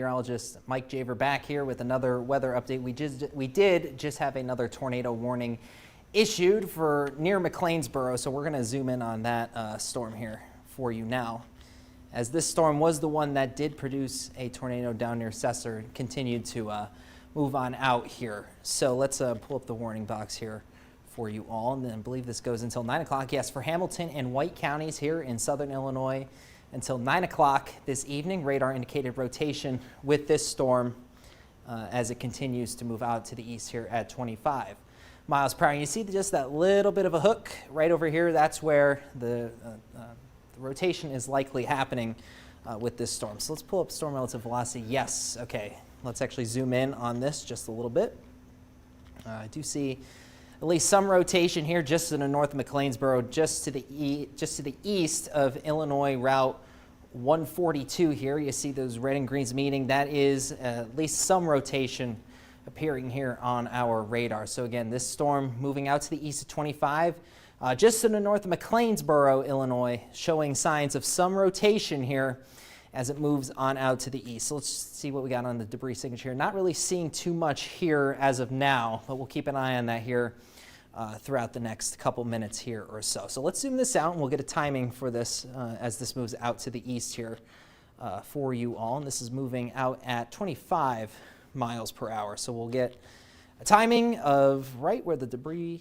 Meteorologist Mike Javer back here with another weather update. We did just have another tornado warning issued for near McLeansboro, so we're going to zoom in on that storm here for you now. As this storm was the one that did produce a tornado down near Cesar and continued to move on out here. So let's pull up the warning box here for you all, and then I believe this goes until 9 o'clock. Yes, for Hamilton and White counties here in southern Illinois until 9 o'clock this evening. Radar indicated rotation with this storm as it continues to move out to the east here at 25 miles per hour. You see just that little bit of a hook right over here. That's where the rotation is likely happening with this storm. So let's pull up storm relative velocity. Yes, okay. Let's actually zoom in on this just a little bit. I do see at least some rotation here just in the north of McLeansboro, just to the east of Illinois Route 142 here. You see those red and greens meeting. That is at least some rotation appearing here on our radar. So again, this storm moving out to the east of 25, just in the north of McLeansboro, Illinois, showing signs of some rotation here as it moves on out to the east. So let's see what we got on the debris signature. Not really seeing too much here as of now, but we'll keep an eye on that here throughout the next couple minutes here or so. So let's zoom this out and we'll get a timing for this as this moves out to the east here for you all. And this is moving out at 25 miles per hour. So we'll get a timing of right where the debris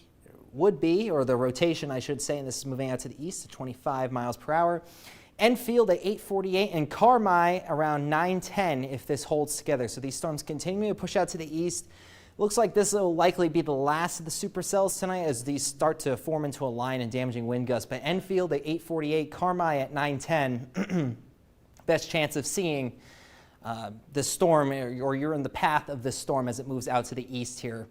would be, or the rotation I should say, and this is moving out to the east at 25 miles per hour. Enfield at 8:48 and Carmi around 9:10 if this holds together. So these storms continuing to push out to the east. Looks like this will likely be the last of the supercells tonight as these start to form into a line and damaging wind gusts. But Enfield at 8:48, Carmi at 9:10, best chance of seeing the storm, or you're in the path of this storm as it moves out to the east here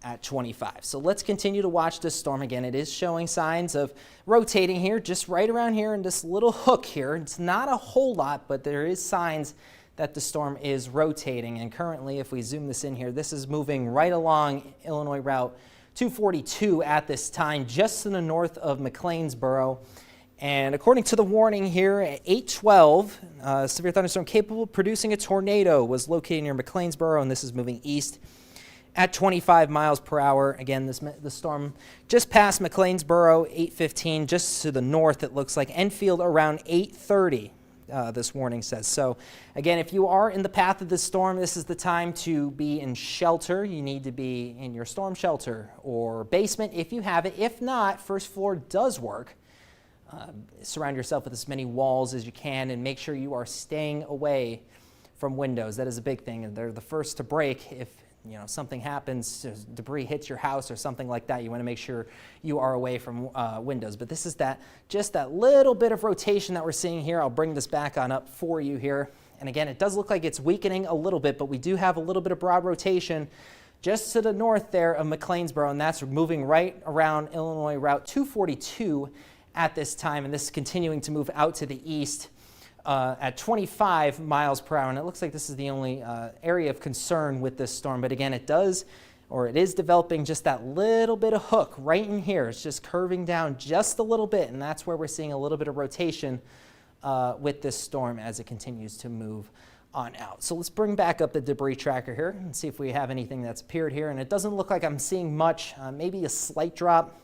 at 25. So let's continue to watch this storm. Again, it is showing signs of rotating here, just right around here in this little hook here. It's not a whole lot, but there is signs that the storm is rotating. And currently, if we zoom this in here, this is moving right along Illinois Route 242 at this time, just to the north of McLeansboro. And according to the warning here at 8:12, severe thunderstorm capable of producing a tornado was located near McLeansboro, and this is moving east at 25 miles per hour. Again, the storm just past McLeansboro, 8:15, just to the north. It looks like Enfield around 8:30, this warning says. So again, if you are in the path of this storm, this is the time to be in shelter. You need to be in your storm shelter or basement if you have it. If not, first floor does work. Surround yourself with as many walls as you can and make sure you are staying away from windows. That is a big thing, and they're the first to break if something happens, debris hits your house or something like that. You want to make sure you are away from windows. But this is just that little bit of rotation that we're seeing here. I'll bring this back on up for you here. And again, it does look like it's weakening a little bit, but we do have a little bit of broad rotation just to the north there of McLeansboro, and that's moving right around Illinois Route 242 at this time. And this is continuing to move out to the east at 25 miles per hour, and it looks like this is the only area of concern with this storm. But again, it is developing just that little bit of hook right in here. It's just curving down just a little bit, and that's where we're seeing a little bit of rotation with this storm as it continues to move on out. So let's bring back up the debris tracker here and see if we have anything that's appeared here. And it doesn't look like I'm seeing much, maybe a slight drop,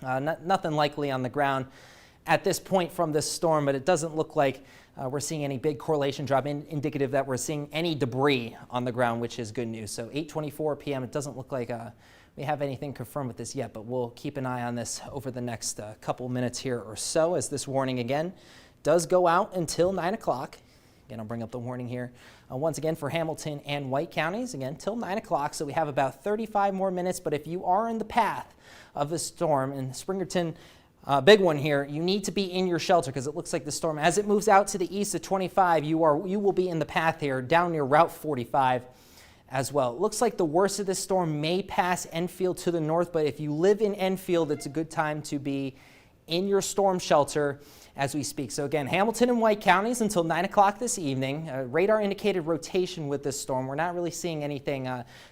nothing likely on the ground at this point from this storm, but it doesn't look like we're seeing any big correlation drop indicative that we're seeing any debris on the ground, which is good news. So 8:24 p.m., it doesn't look like we have anything confirmed with this yet, but we'll keep an eye on this over the next couple minutes here or so, as this warning again does go out until 9 o'clock. Again, I'll bring up the warning here once again for Hamilton and White counties, again, till 9 o'clock. So we have about 35 more minutes, but if you are in the path of the storm in Springerton, big one here, you need to be in your shelter because it looks like the storm, as it moves out to the east at 25, you will be in the path here down near Route 45 as well. It looks like the worst of this storm may pass Enfield to the north, but if you live in Enfield, it's a good time to be in your storm shelter as we speak. So again, Hamilton and White counties until 9 o'clock this evening. Radar indicated rotation with this storm. We're not really seeing anything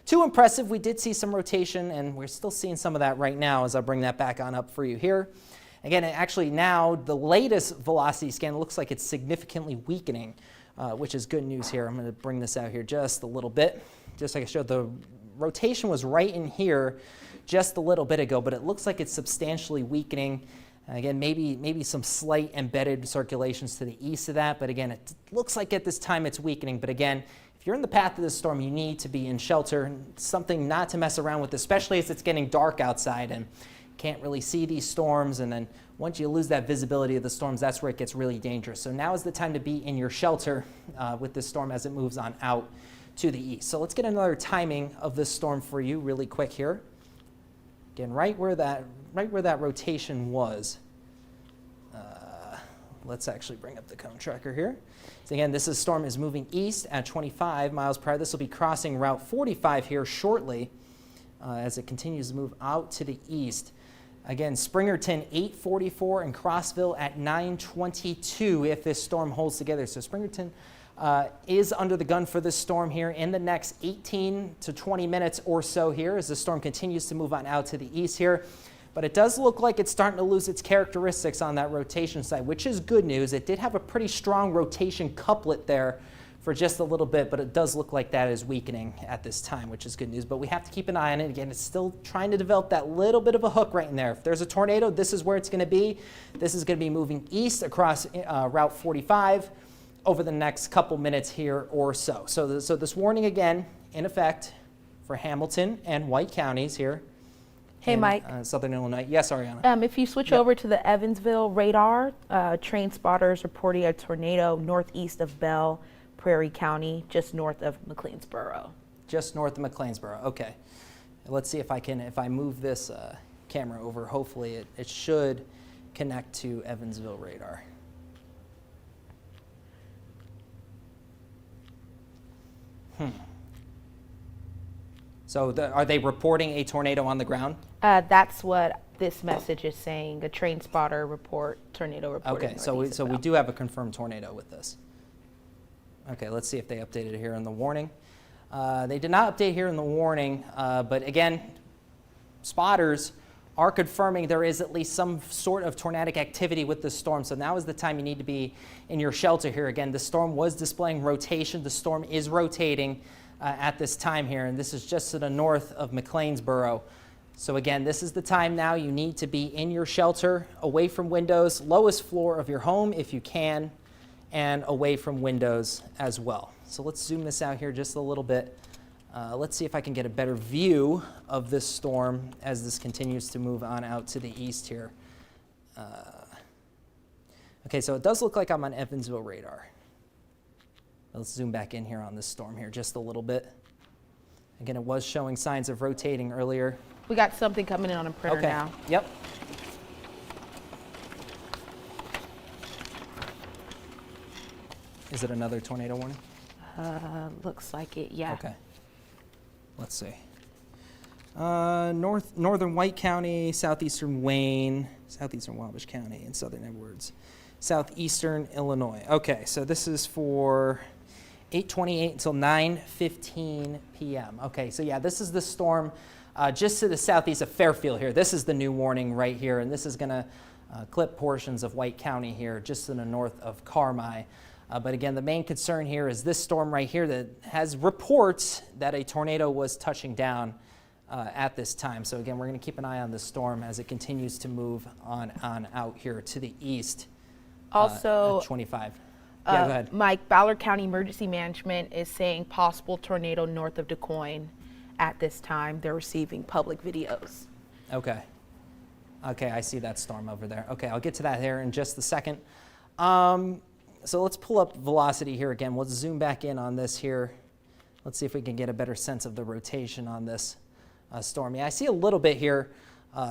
too impressive. We did see some rotation, and we're still seeing some of that right now as I bring that back on up for you here. Again, actually now the latest velocity scan looks like it's significantly weakening which is good news here. I'm going to bring this out here just a little bit. Just like I showed, the rotation was right in here just a little bit ago, but it looks like it's substantially weakening. Again, maybe some slight embedded circulations to the east of that, but again, it looks like at this time it's weakening. But again, if you're in the path of this storm, you need to be in shelter, something not to mess around with, especially as it's getting dark outside and can't really see these storms. And then once you lose that visibility of the storms, that's where it gets really dangerous. So now is the time to be in your shelter with this storm as it moves on out to the east. So let's get another timing of this storm for you really quick here. Again, right where that rotation was. Let's actually bring up the cone tracker here. So again, storm is moving east at 25 miles per hour. This will be crossing Route 45 here shortly as it continues to move out to the east. Again, Springerton 8:44 and Crossville at 9:22 if this storm holds together. So Springerton is under the gun for this storm here in the next 18 to 20 minutes or so here as the storm continues to move on out to the east here. But it does look like it's starting to lose its characteristics on that rotation side, which is good news. It did have a pretty strong rotation couplet there for just a little bit, but it does look like that is weakening at this time, which is good news. But we have to keep an eye on it. Again, it's still trying to develop that little bit of a hook right in there. If there's a tornado, this is where it's going to be. This is going to be moving east across Route 45 over the next couple minutes here or so. So this warning again in effect for Hamilton and White counties here. Hey, Mike. Southern Illinois. Yes, Ariana. If you switch over to the Evansville radar, train spotters reporting a tornado northeast of Bell, Prairie County, just north of McLeansboro. Just north of McLeansboro. Okay. Let's see if I move this camera over, hopefully it should connect to Evansville radar. So are they reporting a tornado on the ground? That's what this message is saying. A train spotter tornado report. Okay, so we do have a confirmed tornado with this. Okay, let's see if they updated it here in the warning. They did not update here in the warning, but again, spotters are confirming there is at least some sort of tornadic activity with this storm. So now is the time you need to be in your shelter here. Again, the storm was displaying rotation. The storm is rotating at this time here, and this is just to the north of McLeansboro. So again, this is the time now you need to be in your shelter, away from windows, lowest floor of your home if you can, and away from windows as well. So let's zoom this out here just a little bit. Let's see if I can get a better view of this storm as this continues to move on out to the east here. Okay, so it does look like I'm on Evansville radar. Let's zoom back in here on this storm here just a little bit. Again, it was showing signs of rotating earlier. We got something coming in on a printer now. Yep. Is it another tornado warning? Looks like it, yeah. Okay. Let's see. Northern White County, southeastern Wayne, southeastern Wabash County, and southern Edwards, southeastern Illinois. Okay, so this is for 8:28 until 9:15 p.m. Okay, so yeah, this is the storm just to the southeast of Fairfield here. This is the new warning right here, and this is going to clip portions of White County here just to the north of Carmi. But again, the main concern here is this storm right here that has reports that a tornado was touching down at this time. So again, we're going to keep an eye on this storm as it continues to move on out here to the east. Also, at 25. Yeah, go ahead. Mike, Ballard County Emergency Management is saying possible tornado north of DuQuoin at this time. They're receiving public videos. Okay. Okay, I see that storm over there. Okay, I'll get to that here in just a second. So let's pull up velocity here again. Let's zoom back in on this here. Let's see if we can get a better sense of the rotation on this storm. Yeah, I see a little bit here,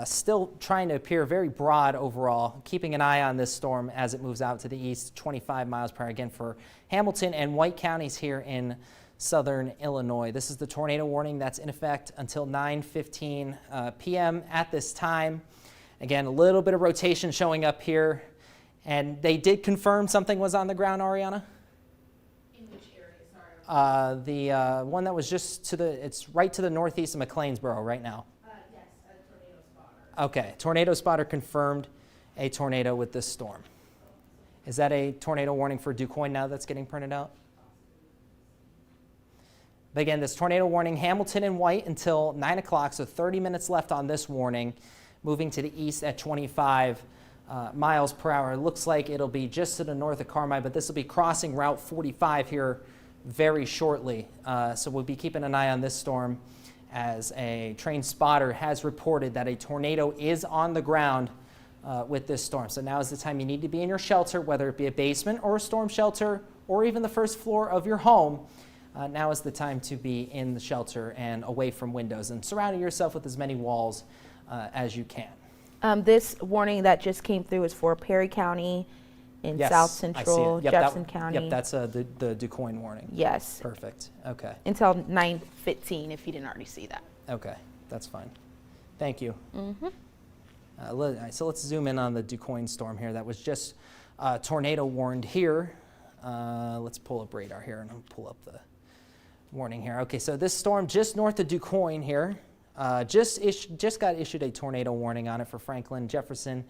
still trying to appear very broad overall, keeping an eye on this storm as it moves out to the east, 25 miles per hour again for Hamilton and White counties here in southern Illinois. This is the tornado warning that's in effect until 9:15 p.m. at this time. Again, a little bit of rotation showing up here. And they did confirm something was on the ground, Ariana? In which area, sorry? The one that was just it's right to the northeast of McLeansboro right now. Yes, a tornado spotter. Okay, tornado spotter confirmed a tornado with this storm. Is that a tornado warning for DuQuoin now that's getting printed out? But again, this tornado warning, Hamilton and White until 9 o'clock, so 30 minutes left on this warning, moving to the east at 25 miles per hour. It looks like it'll be just to the north of Carmi, but this will be crossing Route 45 here very shortly. So we'll be keeping an eye on this storm, as a train spotter has reported that a tornado is on the ground with this storm. So now is the time you need to be in your shelter, whether it be a basement or a storm shelter or even the first floor of your home. Now is the time to be in the shelter and away from windows and surrounding yourself with as many walls as you can. This warning that just came through is for Perry County in Yes, South I see Central, it. Yep, Jefferson County. Yep, that's the DuQuoin warning. Yes, Perfect. Okay. until 9:15 if you didn't already see that. Okay, that's fine. Thank you. So let's zoom in on the DuQuoin storm here. That was just tornado warned here. Let's pull up radar here and I'll pull up the warning here. Okay, so this storm just north of DuQuoin here, just got issued a tornado warning on it for Franklin, Jefferson,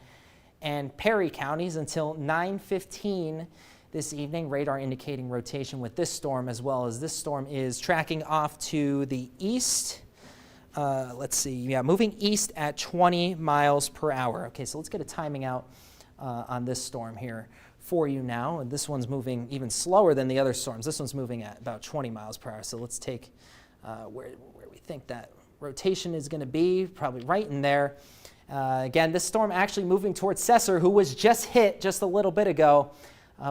and Perry counties until 9:15 this evening. Radar indicating rotation with this storm, as well as this storm is tracking off to the east. Let's see, yeah, moving east at 20 miles per hour. Okay, so let's get a timing out on this storm here for you now. And this one's moving even slower than the other storms. This one's moving at about 20 miles per hour. So let's take where we think that rotation is going to be, probably right in there. Again, this storm actually moving towards Cesar, who was just hit just a little bit ago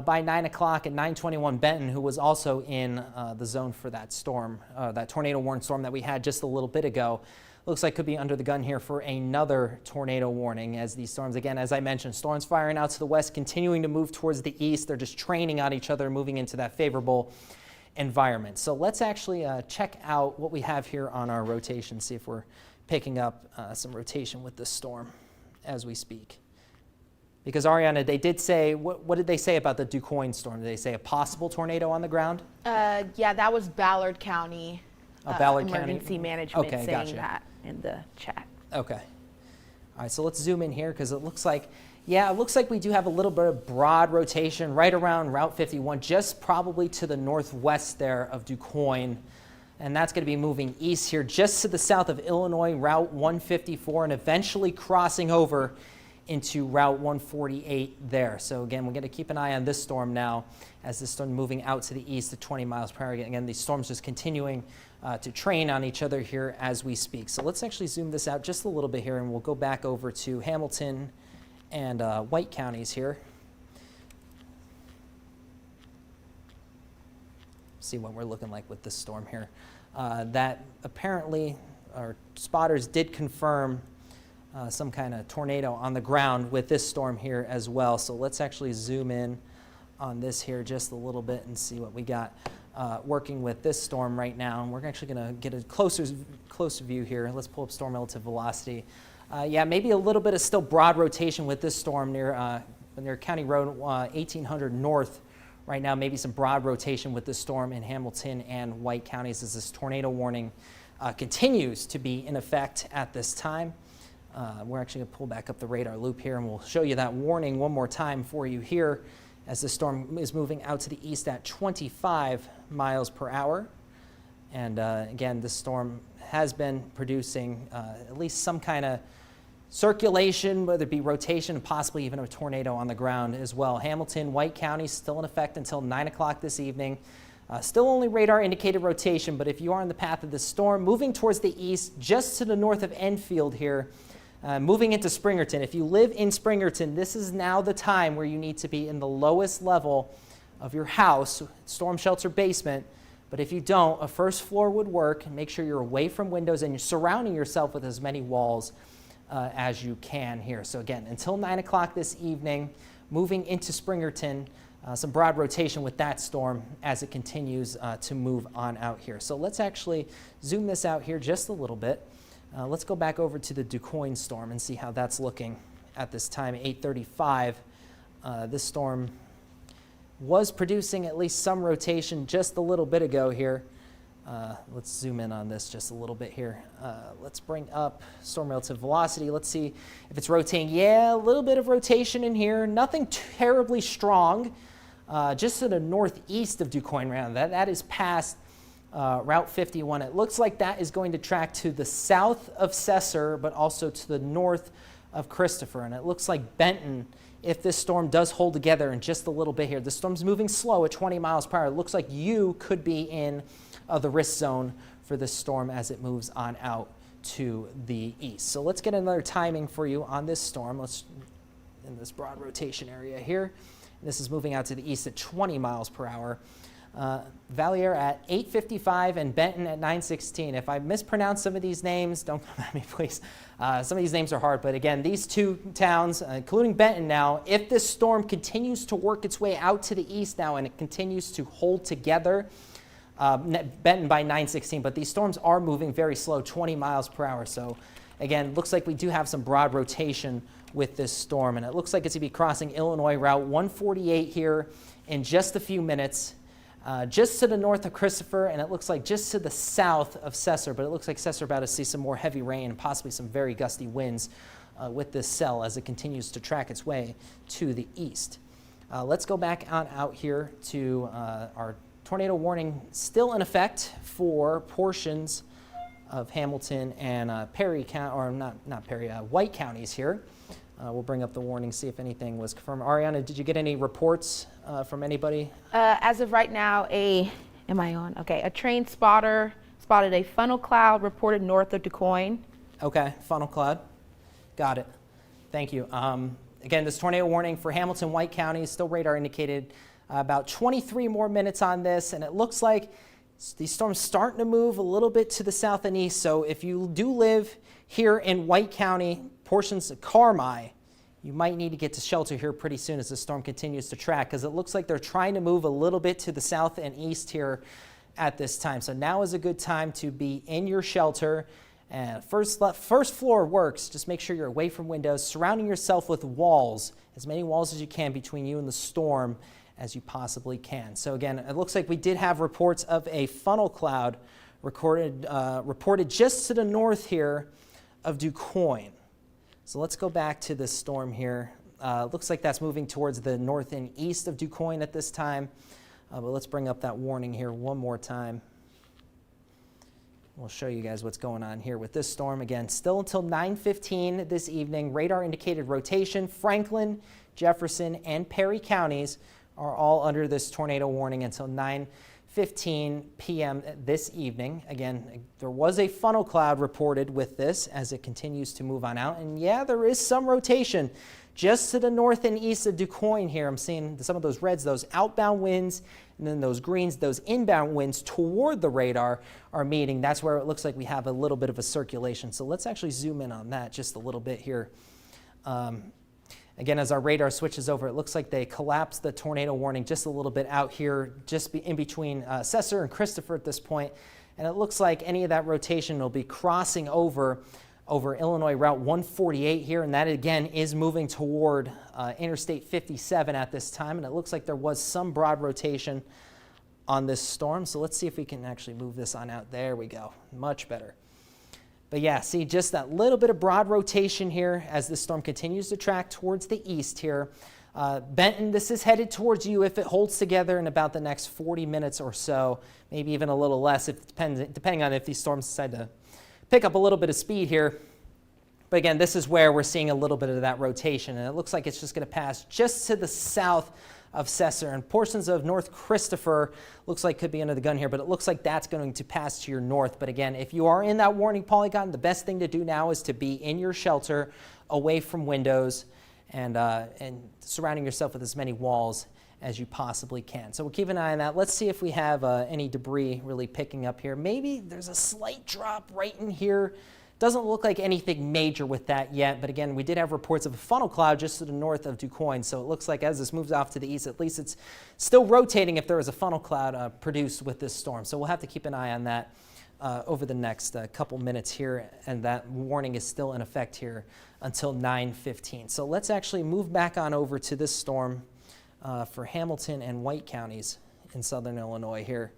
by 9 o'clock at 9:21 Benton, who was also in the zone for that storm, that tornado warning storm that we had just a little bit ago. Looks like could be under the gun here for another tornado warning, as these storms, again, as I mentioned, storms firing out to the west, continuing to move towards the east. They're just training on each other, moving into that favorable environment. So let's actually check out what we have here on our rotation, see if we're picking up some rotation with this storm as we speak. Because Ariana, they did say, what did they say about the DuQuoin storm? Did they say a possible tornado on the ground? Yeah, that was Ballard County. Ballard Emergency County? Management Okay, saying gotcha. that in the chat. Okay. All right, so let's zoom in here because it looks like, yeah, it looks like we do have a little bit of broad rotation right around Route 51, just probably to the northwest there of DuQuoin. And that's going to be moving east here just to the south of Illinois, Route 154, and eventually crossing over into Route 148 there. So again, we're going to keep an eye on this storm now as this storm moving out to the east at 20 miles per hour. Again, these storms just continuing to train on each other here as we speak. So let's actually zoom this out just a little bit here, and we'll go back over to Hamilton and White counties here. See what we're looking like with this storm here. That apparently our spotters did confirm some kind of tornado on the ground with this storm here as well. So let's actually zoom in on this here just a little bit and see what we got working with this storm right now. And we're actually going to get a closer view here. Let's pull up storm relative velocity. Yeah, maybe a little bit of still broad rotation with this storm near County Road 1800 North right now. Maybe some broad rotation with this storm in Hamilton and White counties as this tornado warning continues to be in effect at this time. We're actually going to pull back up the radar loop here, and we'll show you that warning one more time for you here as the storm is moving out to the east at 25 miles per hour. And again, this storm has been producing at least some kind of circulation, whether it be rotation and possibly even a tornado on the ground as well. Hamilton, White County still in effect until 9 o'clock this evening. Still only radar indicated rotation, but if you are in the path of this storm, moving towards the east, just to the north of Enfield here, moving into Springerton. If you live in Springerton, this is now the time where you need to be in the lowest level of your house, storm shelter basement. But if you don't, a first floor would work. Make sure you're away from windows and you're surrounding yourself with as many walls as you can here. So again, until 9 o'clock this evening, moving into Springerton, some broad rotation with that storm as it continues to move on out here. So let's actually zoom this out here just a little bit. Let's go back over to the DuQuoin storm and see how that's looking at this time, 8:35. This storm was producing at least some rotation just a little bit ago here. Let's zoom in on this just a little bit here. Let's bring up storm relative velocity. Let's see if it's rotating. Yeah, a little bit of rotation in here. Nothing terribly strong. Just to the northeast of DuQuoin right now. That is past Route 51. It looks like that is going to track to the south of Cesar, but also to the north of Christopher. And it looks like Benton, if this storm does hold together in just a little bit here, the storm's moving slow at 20 miles per hour. It looks like you could be in the risk zone for this storm as it moves on out to the east. So let's get another timing for you on this storm. Let's in this broad rotation area here. This is moving out to the east at 20 miles per hour. Valier at 8:55 and Benton at 9:16. If I mispronounce some of these names, don't come at me, please. Some of these names are hard, but again, these two towns, including Benton now, if this storm continues to work its way out to the east now and it continues to hold together, Benton by 9:16, but these storms are moving very slow, 20 miles per hour. So again, looks like we do have some broad rotation with this storm, and it looks like it's going to be crossing Illinois Route 148 here in just a few minutes. Just to the north of Christopher, and it looks like just to the south of Cesar, but it looks like Cesar about to see some more heavy rain and possibly some very gusty winds with this cell as it continues to track its way to the east. Let's go back on out here to our tornado warning still in effect for portions of Hamilton and Perry County, or not Perry, White counties here. We'll bring up the warning, see if anything was confirmed. Ariana, did you get any reports from anybody? As of right now, am I on? Okay, a train spotter spotted a funnel cloud reported north of DuQuoin. Okay, funnel cloud. Got it. Thank you. Again, this tornado warning for Hamilton, White County is still radar indicated. About 23 more minutes on this, and it looks like these storms starting to move a little bit to the south and east. So if you do live here in White County, portions of Carmi, you might need to get to shelter here pretty soon as the storm continues to track, because it looks like they're trying to move a little bit to the south and east here at this time. So now is a good time to be in your shelter. And first floor works. Just make sure you're away from windows, surrounding yourself with walls, as many walls as you can between you and the storm as you possibly can. So again, it looks like we did have reports of a funnel cloud reported just to the north here of DuQuoin. So let's go back to this storm here. Looks like that's moving towards the north and east of DuQuoin at this time. But let's bring up that warning here one more time. We'll show you guys what's going on here with this storm. Again, still until 9:15 this evening. Radar indicated rotation. Franklin, Jefferson, and Perry counties are all under this tornado warning until 9:15 p.m. this evening. Again, there was a funnel cloud reported with this as it continues to move on out. And yeah, there is some rotation just to the north and east of DuQuoin here. I'm seeing some of those reds, those outbound winds, and then those greens, those inbound winds toward the radar are meeting. That's where it looks like we have a little bit of a circulation. So let's actually zoom in on that just a little bit here. Again, as our radar switches over, it looks like they collapsed the tornado warning just a little bit out here, just in between Cesar and Christopher at this point. And it looks like any of that rotation will be crossing over Illinois Route 148 here. And that, again, is moving toward Interstate 57 at this time. And it looks like there was some broad rotation on this storm. So let's see if we can actually move this on out. There we go. Much better. But yeah, see just that little bit of broad rotation here as the storm continues to track towards the east here. Benton, this is headed towards you if it holds together in about the next 40 minutes or so, maybe even a little less, depending on if these storms decide to pick up a little bit of speed here. But again, this is where we're seeing a little bit of that rotation, and it looks like it's just going to pass just to the south of Cesar, and portions of North Christopher looks like could be under the gun here, but it looks like that's going to pass to your north. But again, if you are in that warning polygon, the best thing to do now is to be in your shelter, away from windows, and surrounding yourself with as many walls as you possibly can. So we'll keep an eye on that. Let's see if we have any debris really picking up here. Maybe there's a slight drop right in here. Doesn't look like anything major with that yet, but again, we did have reports of a funnel cloud just to the north of DuQuoin, so it looks like as this moves off to the east, at least it's still rotating if there is a funnel cloud produced with this storm. So we'll have to keep an eye on that over the next couple minutes here, and that warning is still in effect here until 9:15. So let's actually move back on over to this storm for Hamilton and White counties in southern Illinois here.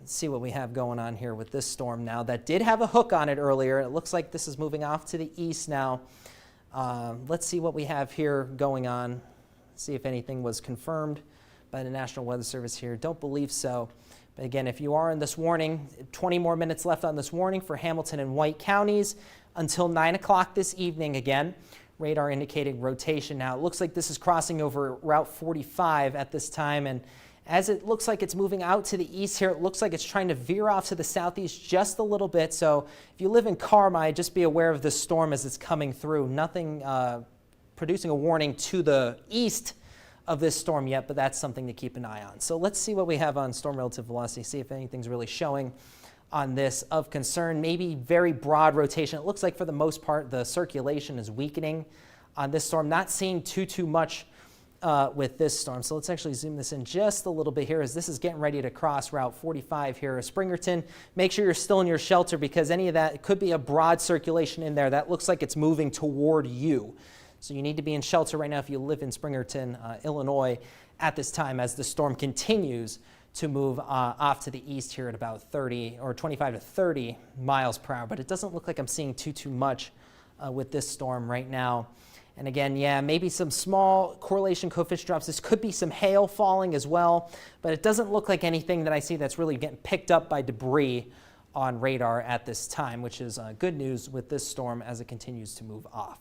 See what we have going on here with this storm now that did have a hook on it earlier. It looks like this is moving off to the east now. Let's see what we have here going on. See if anything was confirmed by the National Weather Service here. Don't believe so. But again, if you are in this warning, 20 more minutes left on this warning for Hamilton and White counties until 9 o'clock this evening again. Radar indicating rotation. Now, it looks like this is crossing over Route 45 at this time, and as it looks like it's moving out to the east here, it looks like it's trying to veer off to the southeast just a little bit. So if you live in Carmi, just be aware of this storm as it's coming through. Nothing producing a warning to the east of this storm yet, but that's something to keep an eye on. So let's see what we have on storm relative velocity, see if anything's really showing on this of concern. Maybe very broad rotation. It looks like for the most part the circulation is weakening on this storm. Not seeing too much with this storm. So let's actually zoom this in just a little bit here as this is getting ready to cross Route 45 here. Springerton, make sure you're still in your shelter because any of that, it could be a broad circulation in there. That looks like it's moving toward you. So you need to be in shelter right now if you live in Springerton, Illinois at this time as the storm continues to move off to the east here at about 30 or 25 to 30 miles per hour. But it doesn't look like I'm seeing too much with this storm right now. And again, yeah, maybe some small correlation coefficient drops. This could be some hail falling as well, but it doesn't look like anything that I see that's really getting picked up by debris on radar at this time, which is good news with this storm as it continues to move off.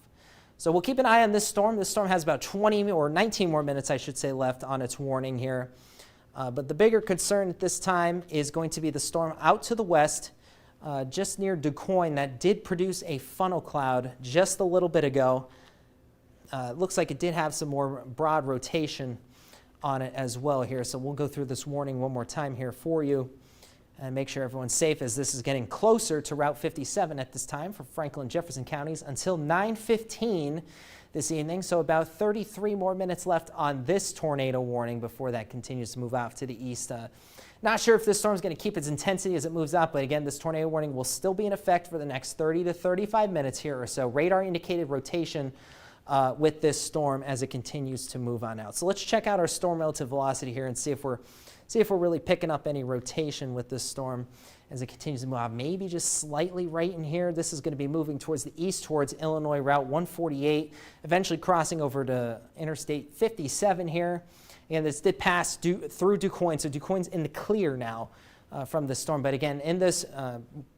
So we'll keep an eye on this storm. This storm has about 20 or 19 more minutes, I should say, left on its warning here. But the bigger concern at this time is going to be the storm out to the west, just near DuQuoin, that did produce a funnel cloud just a little bit ago. It looks like it did have some more broad rotation on it as well here. So we'll go through this warning one more time here for you and make sure everyone's safe as this is getting closer to Route 57 at this time for Franklin and Jefferson counties until 9:15 this evening. So about 33 more minutes left on this tornado warning before that continues to move off to the east. Not sure if this storm is going to keep its intensity as it moves out, but again, this tornado warning will still be in effect for the next 30 to 35 minutes here or so. Radar indicated rotation with this storm as it continues to move on out. So let's check out our storm relative velocity here and see if we're really picking up any rotation with this storm as it continues to move out. Maybe just slightly right in here. This is going to be moving towards the east towards Illinois Route 148, eventually crossing over to Interstate 57 here. And this did pass through DuQuoin, so DuQuoin's in the clear now from this storm. But again, in this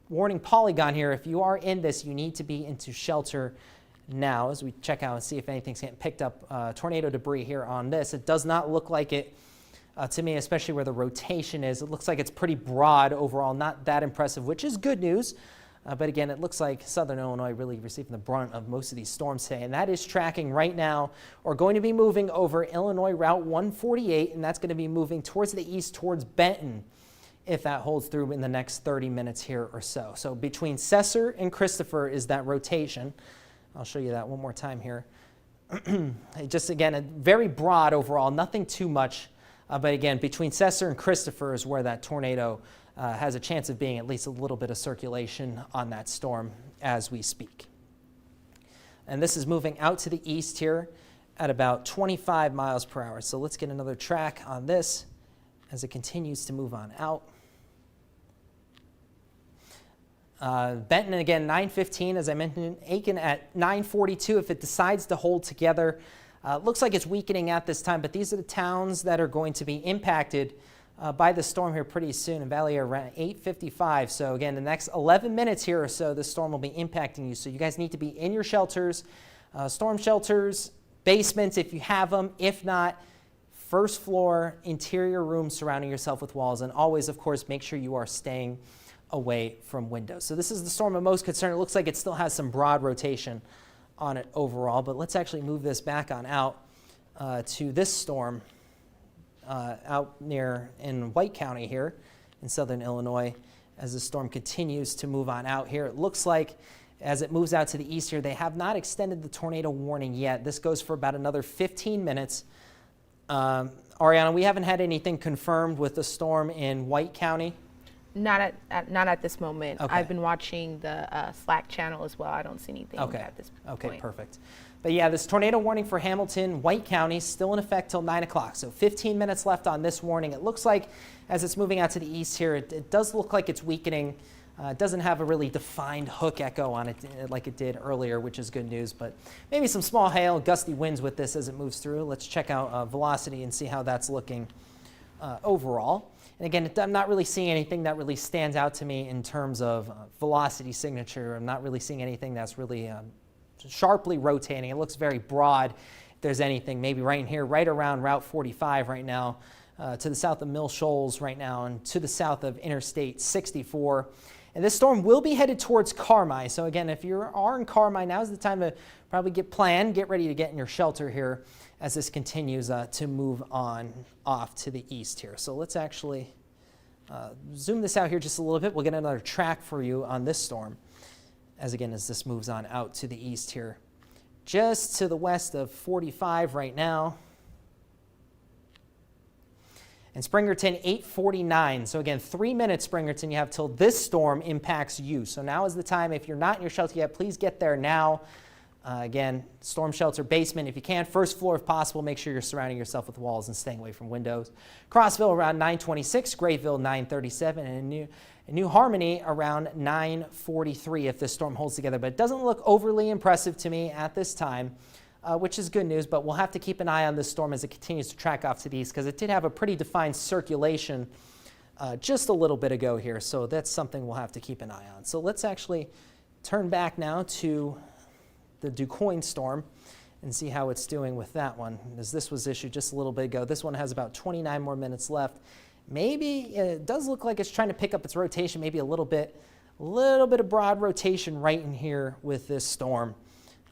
warning polygon here, if you are in this, you need to be into shelter now as we check out and see if anything's getting picked up tornado debris here on this. It does not look like it to me, especially where the rotation is. It looks like it's pretty broad overall, not that impressive, which is good news. But again, it looks like southern Illinois really receiving the brunt of most of these storms today. And that is tracking right now or going to be moving over Illinois Route 148, and that's going to be moving towards the east towards Benton if that holds through in the next 30 minutes here or so. So between Cesar and Christopher is that rotation. I'll show you that one more time here. Just again, a very broad overall, nothing too much. But again, between Cesar and Christopher is where that tornado has a chance of being at least a little bit of circulation on that storm as we speak. And this is moving out to the east here at about 25 miles per hour. So let's get another track on this as it continues to move on out. Benton again, 9:15, as I mentioned. Aiken at 9:42 if it decides to hold together. Looks like it's weakening at this time, but these are the towns that are going to be impacted by the storm here pretty soon. In Valley around 8:55. So again, the next 11 minutes here or so, the storm will be impacting you. So you guys need to be in your shelters, storm shelters, basements if you have them. If not, first floor, interior rooms surrounding yourself with walls. And always, of course, make sure you are staying away from windows. So this is the storm of most concern. It looks like it still has some broad rotation on it overall, but let's actually move this back on out to this storm out near in White County here in southern Illinois as the storm continues to move on out here. It looks like as it moves out to the east here, they have not extended the tornado warning yet. This goes for about another 15 minutes. Ariana, we haven't had anything confirmed with the storm in White County. Not at this moment. Okay. I've been watching the Slack channel as well. I don't see anything at this point. Okay, perfect. But yeah, this tornado warning for Hamilton, White County, still in effect till 9 o'clock. So 15 minutes left on this warning. It looks like as it's moving out to the east here, it does look like it's weakening. It doesn't have a really defined hook echo on it like it did earlier, which is good news. But maybe some small hail, gusty winds with this as it moves through. Let's check out velocity and see how that's looking overall. And again, I'm not really seeing anything that really stands out to me in terms of velocity signature. I'm not really seeing anything that's really sharply rotating. It looks very broad. If there's anything, maybe right in here, right around Route 45 right now, to the south of Mill Shoals right now, and to the south of Interstate 64. And this storm will be headed towards Carmi. So again, if you are in Carmi, now's the time to probably get ready to get in your shelter here as this continues to move on off to the east here. So let's actually zoom this out here just a little bit. We'll get another track for you on this storm as this moves on out to the east here. Just to the west of 45 right now. And Springerton, 8:49. So again, 3 minutes, Springerton, you have till this storm impacts you. So now is the time. If you're not in your shelter yet, please get there now. Again, storm shelter basement if you can. First floor if possible. Make sure you're surrounding yourself with walls and staying away from windows. Crossville around 9:26. Grayville 9:37. And New Harmony around 9:43 if this storm holds together. But it doesn't look overly impressive to me at this time. Which is good news, but we'll have to keep an eye on this storm as it continues to track off to the east because it did have a pretty defined circulation just a little bit ago here, so that's something we'll have to keep an eye on. So let's actually turn back now to the DuQuoin storm and see how it's doing with that one. As this was issued just a little bit ago, this one has about 29 more minutes left. Maybe it does look like it's trying to pick up its rotation, maybe a little bit of broad rotation right in here with this storm.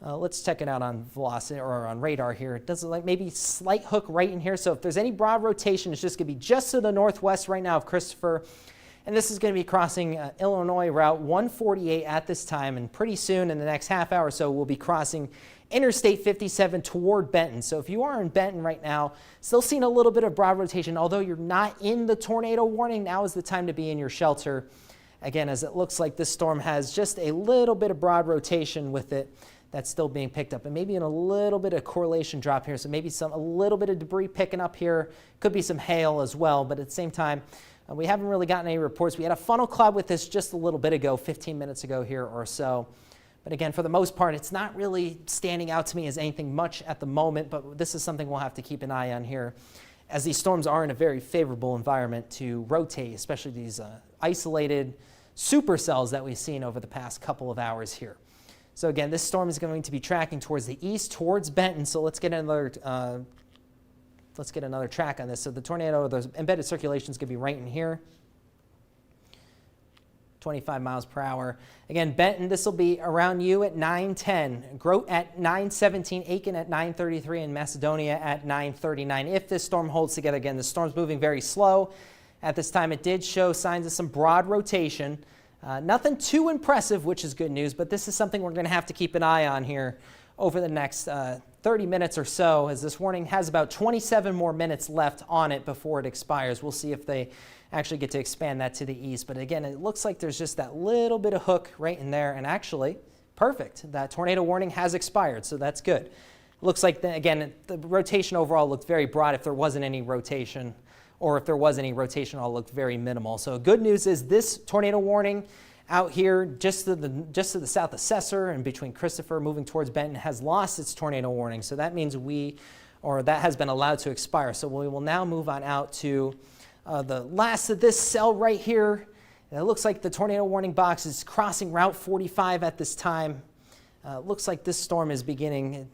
Let's check it out on velocity or on radar here. It does look like maybe slight hook right in here. So if there's any broad rotation, it's just going to be just to the northwest right now of Christopher. And this is going to be crossing Illinois Route 148 at this time. And pretty soon in the next half hour or so, we'll be crossing Interstate 57 toward Benton. So if you are in Benton right now, still seeing a little bit of broad rotation. Although you're not in the tornado warning, now is the time to be in your shelter. Again, as it looks like this storm has just a little bit of broad rotation with it. That's still being picked up, and maybe in a little bit of correlation drop here. So maybe a little bit of debris picking up here. Could be some hail as well, but at the same time, we haven't really gotten any reports. We had a funnel cloud with this just a little bit ago, 15 minutes ago here or so. But again, for the most part, it's not really standing out to me as anything much at the moment, but this is something we'll have to keep an eye on here as these storms are in a very favorable environment to rotate, especially these isolated supercells that we've seen over the past couple of hours here. So again, this storm is going to be tracking towards the east, towards Benton. So let's get another track on this. So the tornado, the embedded circulation is going to be right in here, 25 miles per hour. Again, Benton, this will be around you at 9:10, Grote at 9:17, Aiken at 9:33, and Macedonia at 9:39. If this storm holds together, again, the storm's moving very slow. At this time, it did show signs of some broad rotation. Nothing too impressive, which is good news, but this is something we're going to have to keep an eye on here over the next 30 minutes or so, as this warning has about 27 more minutes left on it before it expires. We'll see if they actually get to expand that to the east. But again, it looks like there's just that little bit of hook right in there, and actually, perfect. That tornado warning has expired, so that's good. Looks like, again, the rotation overall looked very broad if there wasn't any rotation. Or if there was any rotation, all looked very minimal. So good news is this tornado warning out here just to the south of Cesar and between Christopher moving towards Benton has lost its tornado warning. So that means that has been allowed to expire. So we will now move on out to the last of this cell right here. And it looks like the tornado warning box is crossing Route 45 at this time. Looks like this storm is beginning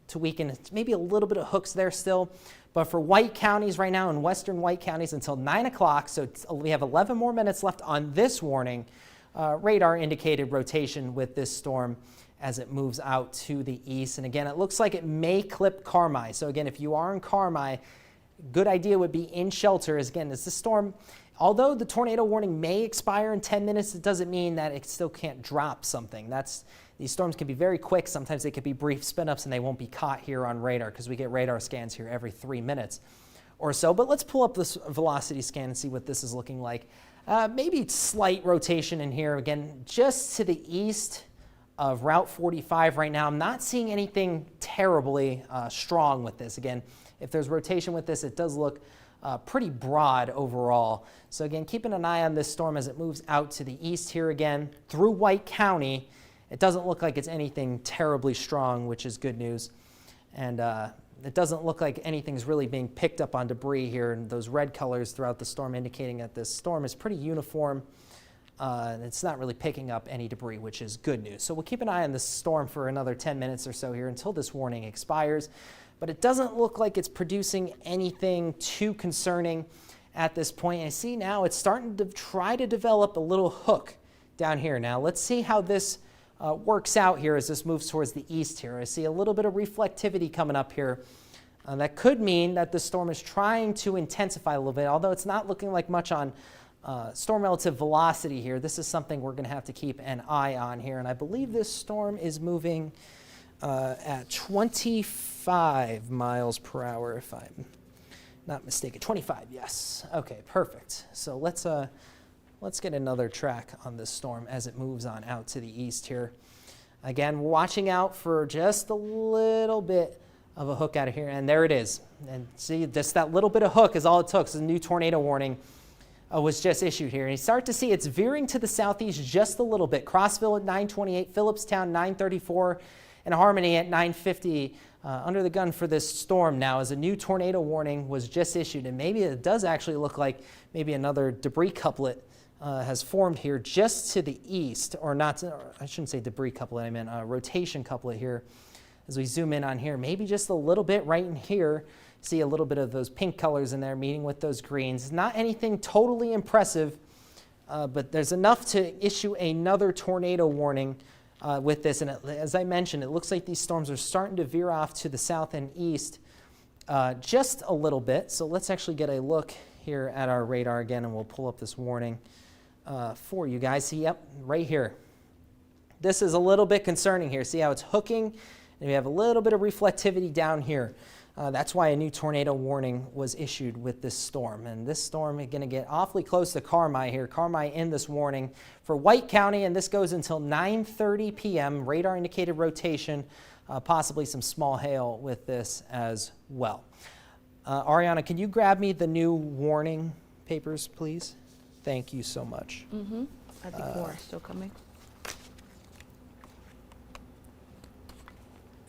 to weaken. It's maybe a little bit of hooks there still. But for white counties right now, in western white counties until 9 o'clock, so we have 11 more minutes left on this warning, radar indicated rotation with this storm as it moves out to the east. And again, it looks like it may clip Carmi. So again, if you are in Carmi, good idea would be in shelter. As this storm, although the tornado warning may expire in 10 minutes, it doesn't mean that it still can't drop something. These storms can be very quick. Sometimes they could be brief spin-ups and they won't be caught here on radar because we get radar scans here every 3 minutes or so. But let's pull up this velocity scan and see what this is looking like. Maybe slight rotation in here. Again, just to the east of Route 45 right now. I'm not seeing anything terribly strong with this. Again, if there's rotation with this, it does look pretty broad overall. So again, keeping an eye on this storm as it moves out to the east here again through White County. It doesn't look like it's anything terribly strong, which is good news. And It doesn't look like anything's really being picked up on debris here, and those red colors throughout the storm indicating that this storm is pretty uniform. And it's not really picking up any debris, which is good news. So we'll keep an eye on this storm for another 10 minutes or so here until this warning expires. But it doesn't look like it's producing anything too concerning at this point. I see now it's starting to try to develop a little hook down here. Now let's see how this works out here as this moves towards the east here. I see a little bit of reflectivity coming up here. That could mean that the storm is trying to intensify a little bit, although it's not looking like much on storm relative velocity here. This is something we're going to have to keep an eye on here. And I believe this storm is moving at 25 miles per hour, if I'm not mistaken. 25, yes. Okay, perfect. So let's get another track on this storm as it moves on out to the east here. Again, watching out for just a little bit of a hook out of here, and there it is. And see, just that little bit of hook is all it took. So the new tornado warning was just issued here. And you start to see it's veering to the southeast just a little bit. Crossville at 928, Phillipstown 934, and Harmony at 950. Under the gun for this storm now as a new tornado warning was just issued. And maybe it does actually look like maybe another debris couplet has formed here just to the east, or not, I shouldn't say debris couplet, I meant rotation couplet here. As we zoom in on here, maybe just a little bit right in here, see a little bit of those pink colors in there meeting with those greens. Not anything totally impressive, but there's enough to issue another tornado warning with this. And as I mentioned, it looks like these storms are starting to veer off to the south and east just a little bit. So let's actually get a look here at our radar again, and we'll pull up this warning for you guys. See, yep, right here. This is a little bit concerning here. See how it's hooking, and we have a little bit of reflectivity down here. That's why a new tornado warning was issued with this storm. And this storm is going to get awfully close to Carmi here. Carmi in this warning for White County, and this goes until 9:30 p.m. Radar indicated rotation, possibly some small hail with this as well. Ariana, can you grab me the new warning papers, please? Thank you so much. I think more are still coming.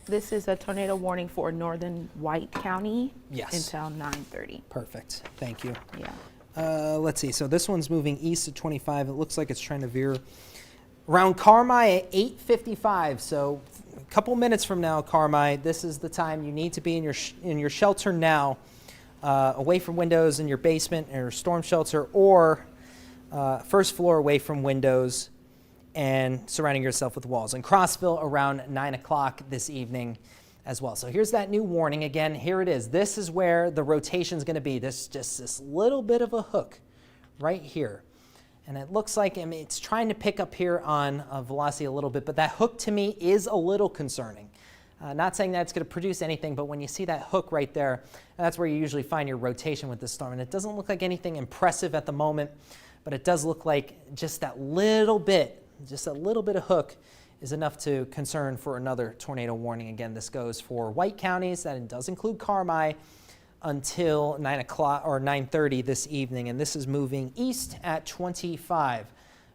This is a tornado warning for northern White County. Yes. Until 9:30. Perfect. Thank you. Yeah. Let's see. So this one's moving east at 25. It looks like it's trying to veer around Carmi at 8:55. So a couple minutes from now, Carmi, this is the time you need to be in your shelter now, away from windows in your basement or storm shelter, or first floor away from windows and surrounding yourself with walls. And Crossville around 9 o'clock this evening as well. So here's that new warning. Again, here it is. This is where the rotation is going to be. This little bit of a hook right here. And it looks like, I mean, it's trying to pick up here on velocity a little bit, but that hook to me is a little concerning. Not saying that it's going to produce anything, but when you see that hook right there, that's where you usually find your rotation with this storm. And it doesn't look like anything impressive at the moment, but it does look like just a little bit of hook is enough to concern for another tornado warning. Again, this goes for White counties, that does include Carmi, until 9 o'clock or 9:30 this evening. And this is moving east at 25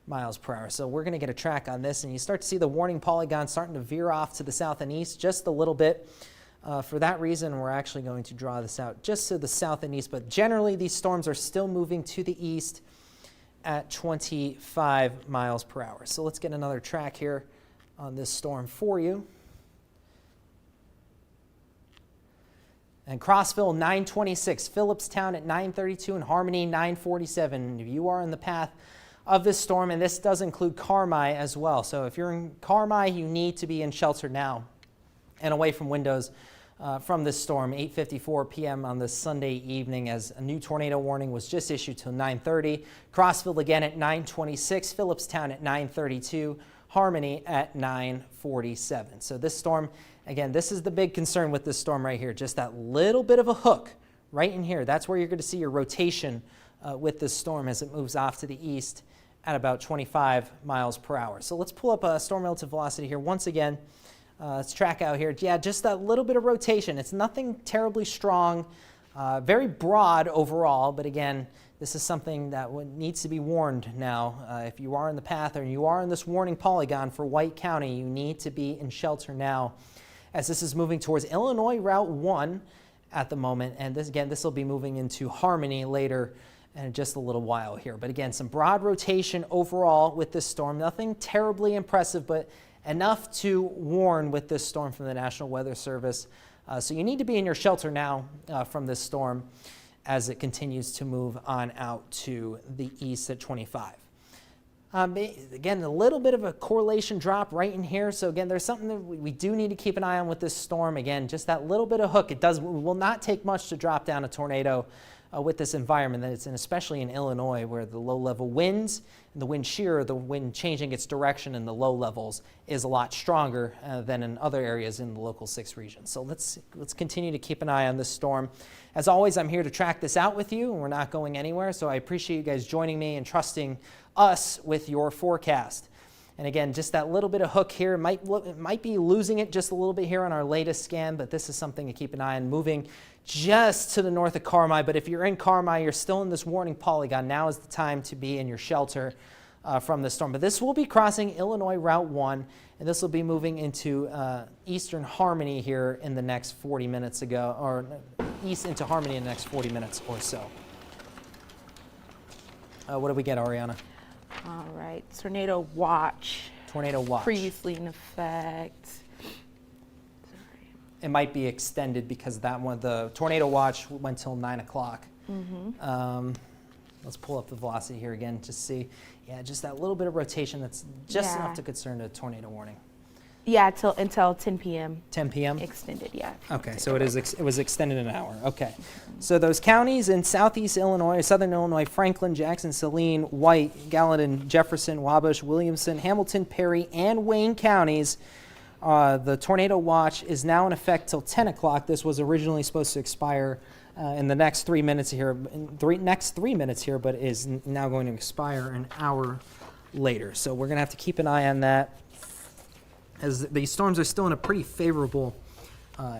miles per hour. So we're going to get a track on this, and you start to see the warning polygon starting to veer off to the south and east just a little bit. For that reason, we're actually going to draw this out just to the south and east, but generally these storms are still moving to the east at 25 miles per hour. So let's get another track here on this storm for you. And Crossville 926, Phillipstown at 932, and Harmony 947. If you are in the path of this storm, and this does include Carmi as well. So if you're in Carmi, you need to be in shelter now and away from windows from this storm. 8:54 p.m. on this Sunday evening, as a new tornado warning was just issued till 9:30. Crossville again at 9:26, Phillipstown at 9:32, Harmony at 9:47. So this storm, again, this is the big concern with this storm right here, just that little bit of a hook right in here. That's where you're going to see your rotation with this storm as it moves off to the east at about 25 miles per hour. So let's pull up a storm relative velocity here once again. Let's track out here. Yeah, just that little bit of rotation. It's nothing terribly strong, very broad overall, but again, this is something that needs to be warned now. If you are in the path or you are in this warning polygon for White County, you need to be in shelter now as this is moving towards Illinois Route 1 at the moment. And this will be moving into Harmony later in just a little while here. But again, some broad rotation overall with this storm. Nothing terribly impressive, but enough to warn with this storm from the National Weather Service. So you need to be in your shelter now from this storm as it continues to move on out to the east at 25. Again, a little bit of a correlation drop right in here. So again, there's something that we do need to keep an eye on with this storm. Again, just that little bit of hook. It will not take much to drop down a tornado with this environment that it's in, especially in Illinois, where the low-level winds and the wind shear, the wind changing its direction in the low levels, is a lot stronger than in other areas in the local 6 regions. So let's continue to keep an eye on this storm. As always, I'm here to track this out with you, and we're not going anywhere. So I appreciate you guys joining me and trusting us with your forecast. And again, just that little bit of hook here, it might be losing it just a little bit here on our latest scan, but this is something to keep an eye on, moving just to the north of Carmi. But if you're in Carmi, you're still in this warning polygon. Now is the time to be in your shelter from the storm. But this will be crossing Illinois Route 1, and this will be moving into eastern Harmony here in the next 40 minutes ago, or east into Harmony in the next 40 minutes or so. What do we get, Ariana? All right, tornado watch. Tornado watch. Previously in effect. It might be extended because that one, the tornado watch went till 9 o'clock. Let's pull up the velocity here again to see. Yeah, just that little bit of rotation that's just enough to concern a tornado warning. Yeah, until 10 p.m. 10 p.m. Extended, yeah. Okay, so it was extended an hour. Okay, so those counties in southeast Illinois, southern Illinois: Franklin, Jackson, Saline, White, Gallatin, Jefferson, Wabash, Williamson, Hamilton, Perry, and Wayne counties. The tornado watch is now in effect till 10 o'clock. This was originally supposed to expire in the next 3 minutes here, but is now going to expire an hour later. So we're going to have to keep an eye on that, as these storms are still in a pretty favorable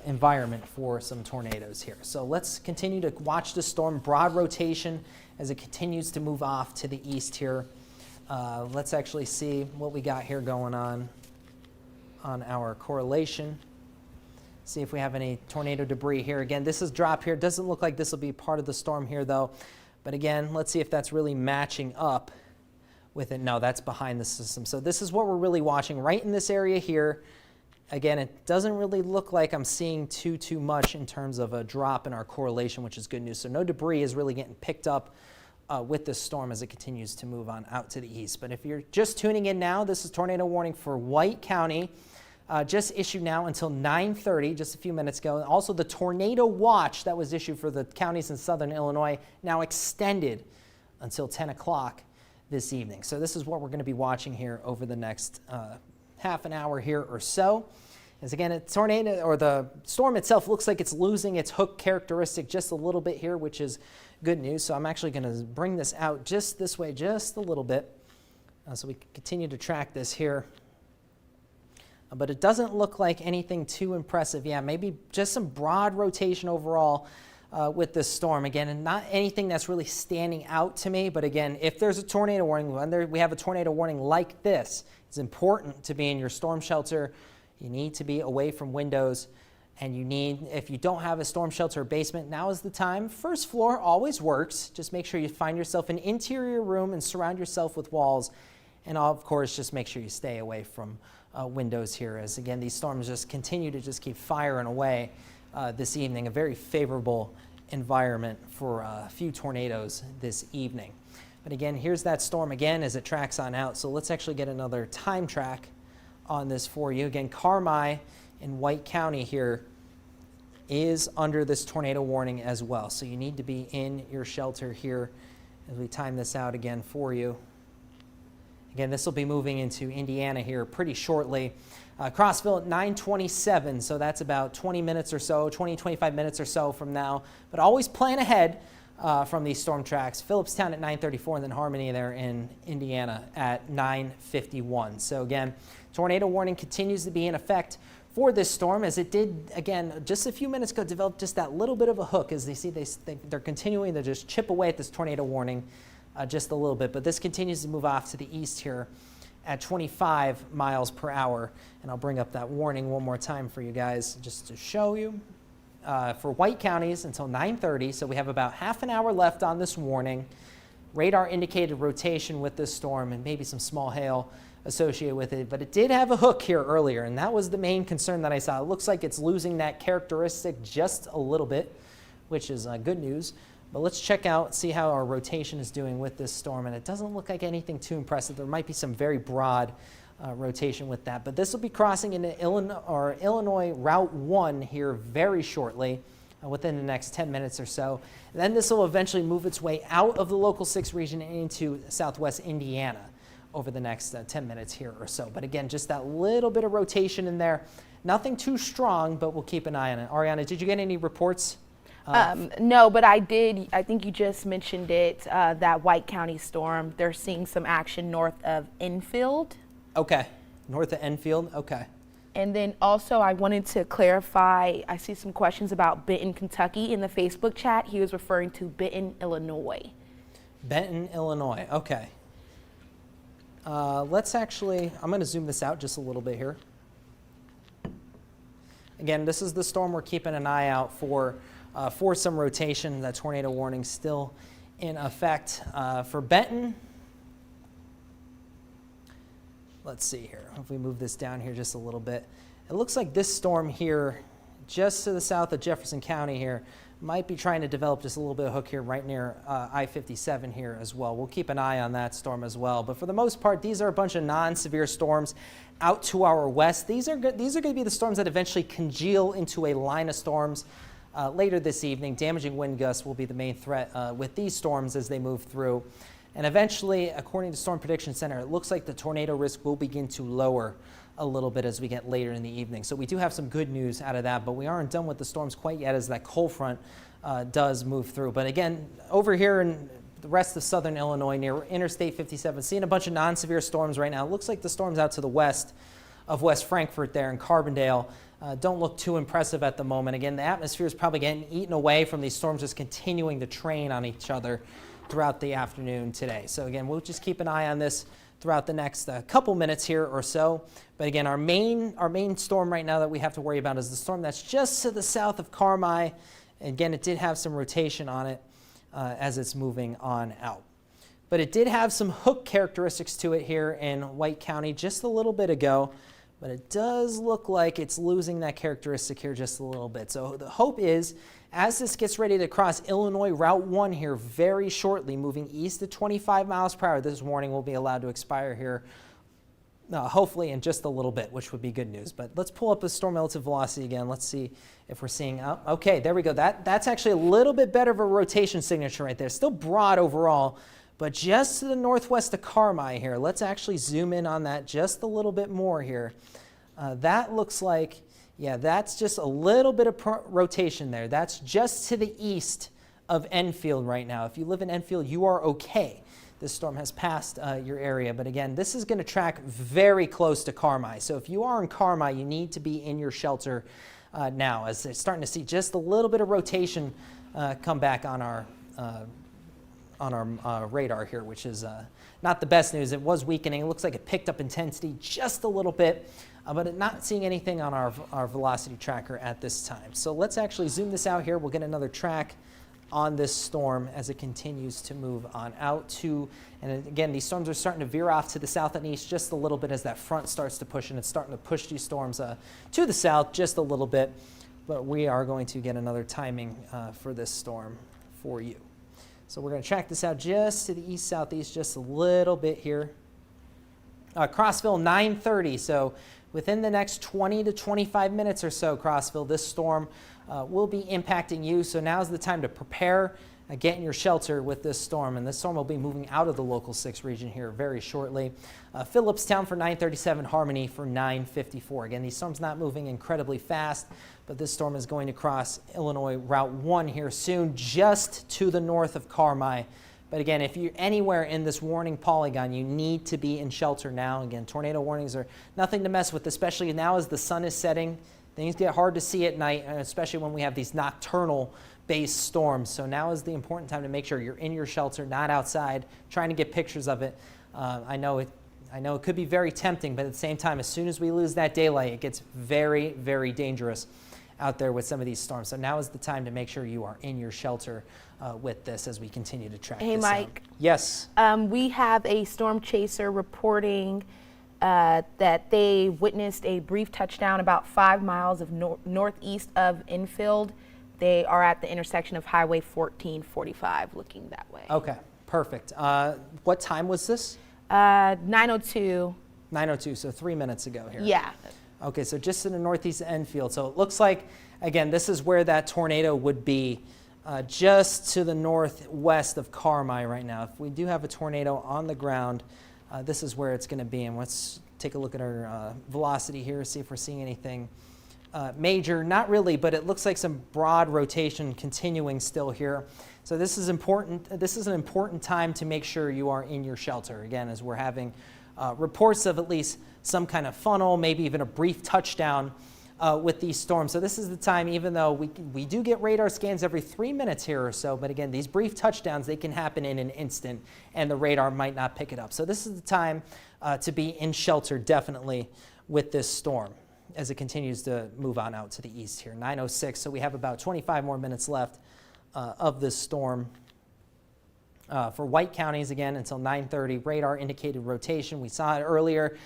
environment for some tornadoes here. So let's continue to watch the storm, broad rotation as it continues to move off to the east here. Let's actually see what we got here going on our correlation. See if we have any tornado debris here. Again, this is drop here. Doesn't look like this will be part of the storm here though. But again, let's see if that's really matching up with it. No, that's behind the system. So this is what we're really watching right in this area here. Again, it doesn't really look like I'm seeing too much in terms of a drop in our correlation, which is good news. So no debris is really getting picked up with this storm as it continues to move on out to the east. But if you're just tuning in now, this is tornado warning for White County. Just issued now until 9:30, just a few minutes ago. And also the tornado watch that was issued for the counties in southern Illinois now extended until 10 o'clock this evening. So this is what we're going to be watching here over the next half an hour here or so. As again, a tornado, or the storm itself, looks like it's losing its hook characteristic just a little bit here, which is good news. So I'm actually going to bring this out just this way, just a little bit, so we can continue to track this here. But it doesn't look like anything too impressive. Yeah, maybe just some broad rotation overall with this storm. Again, and not anything that's really standing out to me. But again, if there's a tornado warning, when we have a tornado warning like this, it's important to be in your storm shelter. You need to be away from windows. And you need, if you don't have a storm shelter or basement, now is the time. First floor always works. Just make sure you find yourself an interior room and surround yourself with walls. And of course, just make sure you stay away from windows here, as again, these storms just continue to just keep firing away this evening. A very favorable environment for a few tornadoes this evening. But again, here's that storm again as it tracks on out. So let's actually get another time track on this for you. Again, Carmi in White County here is under this tornado warning as well. So you need to be in your shelter here as we time this out again for you. Again, this will be moving into Indiana here pretty shortly. Crossville at 9:27, so that's about 20 minutes or so, 25 minutes or so from now. But always plan ahead from these storm tracks. Phillipstown at 9:34, and then Harmony there in Indiana at 9:51. So again, tornado warning continues to be in effect for this storm, as it did, again, just a few minutes ago, develop just that little bit of a hook. As they see, they're continuing to just chip away at this tornado warning just a little bit. But this continues to move off to the east here at 25 miles per hour. And I'll bring up that warning one more time for you guys just to show you. For White counties until 9:30, so we have about half an hour left on this warning. Radar indicated rotation with this storm and maybe some small hail associated with it, but it did have a hook here earlier, and that was the main concern that I saw. It looks like it's losing that characteristic just a little bit, which is good news. But let's check out, see how our rotation is doing with this storm, and it doesn't look like anything too impressive. There might be some very broad rotation with that, but this will be crossing into Illinois Route 1 here very shortly, within the next 10 minutes or so. Then this will eventually move its way out of the Local 6 region into southwest Indiana over the next 10 minutes here or so. But again, just that little bit of rotation in there. Nothing too strong, but we'll keep an eye on it. Ariana, did you get any reports? No, but I did. I think you just mentioned it, that White County storm. They're seeing some action north of Enfield. Okay, north of Enfield, okay. And then also I wanted to clarify, I see some questions about Benton, Kentucky in the Facebook chat. He was referring to Benton, Illinois. Benton, Illinois, okay. Let's actually, I'm going to zoom this out just a little bit here. Again, this is the storm we're keeping an eye out for some rotation. That tornado warning still in effect. For Benton, let's see here. If we move this down here just a little bit, it looks like this storm here, just to the south of Jefferson County here, might be trying to develop just a little bit of hook here right near I-57 here as well. We'll keep an eye on that storm as well. But for the most part, these are a bunch of non-severe storms out to our west. These are going to be the storms that eventually congeal into a line of storms later this evening. Damaging wind gusts will be the main threat with these storms as they move through. And eventually, according to Storm Prediction Center, it looks like the tornado risk will begin to lower a little bit as we get later in the evening. So we do have some good news out of that, but we aren't done with the storms quite yet as that cold front does move through. But again, over here in the rest of southern Illinois near Interstate 57, seeing a bunch of non-severe storms right now. It looks like the storms out to the west of West Frankfort there in Carbondale don't look too impressive at the moment. Again, the atmosphere is probably getting eaten away from these storms just continuing to train on each other throughout the afternoon today. So again, we'll just keep an eye on this throughout the next couple minutes here or so. But again, our main storm right now that we have to worry about is the storm that's just to the south of Carmi. Again, it did have some rotation on it as it's moving on out. But it did have some hook characteristics to it here in White County just a little bit ago. But it does look like it's losing that characteristic here just a little bit. So the hope is, as this gets ready to cross Illinois Route 1 here very shortly, moving east at 25 miles per hour, this warning will be allowed to expire here, hopefully in just a little bit, which would be good news. But let's pull up the storm relative velocity again. Let's see if we're seeing, okay, there we go. That's actually a little bit better of a rotation signature right there. Still broad overall, but just to the northwest of Carmi here. Let's actually zoom in on that just a little bit more here. That looks like, yeah, that's just a little bit of rotation there. That's just to the east of Enfield right now. If you live in Enfield, you are okay. This storm has passed your area. But again, this is going to track very close to Carmi. So if you are in Carmi, you need to be in your shelter now, as it's starting to see just a little bit of rotation come back on our radar here, which is not the best news. It was weakening. It looks like it picked up intensity just a little bit, but not seeing anything on our velocity tracker at this time. So let's actually zoom this out here. We'll get another track on this storm as it continues to move on out to, and again, these storms are starting to veer off to the south and east just a little bit as that front starts to push, and it's starting to push these storms to the south just a little bit. But we are going to get another timing for this storm for you. So we're going to track this out just to the east-southeast just a little bit here. Crossville, 9:30. So within the next 20 to 25 minutes or so, Crossville, this storm will be impacting you. So now's the time to prepare, get in your shelter with this storm. And this storm will be moving out of the Local 6 region here very shortly. Phillipstown for 9:37, Harmony for 9:54. Again, these storms not moving incredibly fast, but this storm is going to cross Illinois Route 1 here soon, just to the north of Carmi. But again, if you're anywhere in this warning polygon, you need to be in shelter now. Again, tornado warnings are nothing to mess with, especially now as the sun is setting. Things get hard to see at night, and especially when we have these nocturnal-based storms. So now is the important time to make sure you're in your shelter, not outside, trying to get pictures of it. I know I know it could be very tempting, but at the same time, as soon as we lose that daylight, it gets very, very dangerous out there with some of these storms. So now is the time to make sure you are in your shelter with this as we continue to track Hey, this Mike. out. Yes. We have a storm chaser reporting that they witnessed a brief touchdown about 5 miles of northeast of Enfield. They are at the intersection of Highway 1445, looking that way. Okay, perfect. What time was this? 9:02. 9:02, so 3 minutes ago here. Yeah. Okay, so just in the northeast of Enfield. So it looks like, again, this is where that tornado would be, just to the northwest of Carmi right now. If we do have a tornado on the ground, this is where it's going to be. And let's take a look at our velocity here, see if we're seeing anything major. Not really, but it looks like some broad rotation continuing still here. So this is important. This is an important time to make sure you are in your shelter, again, as we're having reports of at least some kind of funnel, maybe even a brief touchdown with these storms. So this is the time, even though we do get radar scans every 3 minutes here or so, but again, these brief touchdowns, they can happen in an instant, and the radar might not pick it up. So this is the time to be in shelter, definitely, with this storm as it continues to move on out to the east here. 9:06, so we have about 25 more minutes left of this storm. For White counties, again, until 9:30, radar indicated rotation. We saw it earlier.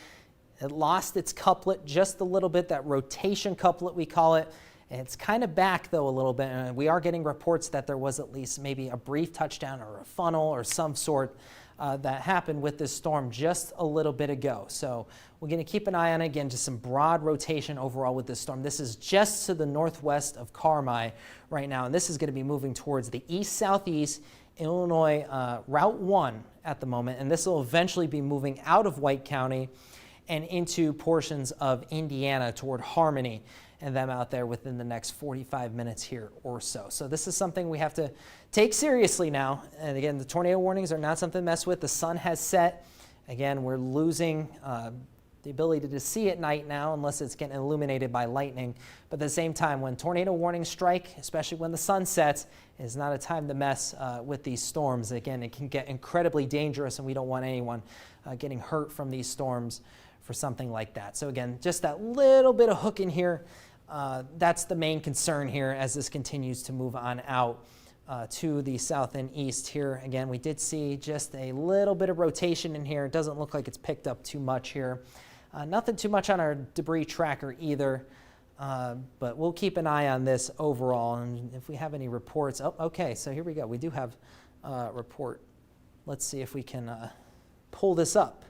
It lost its couplet just a little bit, that rotation couplet we call it. And it's kind of back, though, a little bit. And we are getting reports that there was at least maybe a brief touchdown or a funnel or some sort that happened with this storm just a little bit ago. So we're going to keep an eye on it. Again, just some broad rotation overall with this storm. This is just to the northwest of Carmi right now. And this is going to be moving towards the east-southeast Illinois Route 1 at the moment. And this will eventually be moving out of White County and into portions of Indiana toward Harmony and them out there within the next 45 minutes here or so. So this is something we have to take seriously now. And again, the tornado warnings are not something to mess with. The sun has set. Again, we're losing the ability to see at night now unless it's getting illuminated by lightning. But at the same time, when tornado warnings strike, especially when the sun sets, is not a time to mess with these storms. Again, it can get incredibly dangerous, and we don't want anyone getting hurt from these storms for something like that. So again, just that little bit of hook in here, that's the main concern here as this continues to move on out to the south and east here. Again, we did see just a little bit of rotation in here. It doesn't look like it's picked up too much here. Nothing too much on our debris tracker either, but we'll keep an eye on this overall. And if we have any reports, oh, okay, so here we go. We do have a report. Let's see if we can pull this up.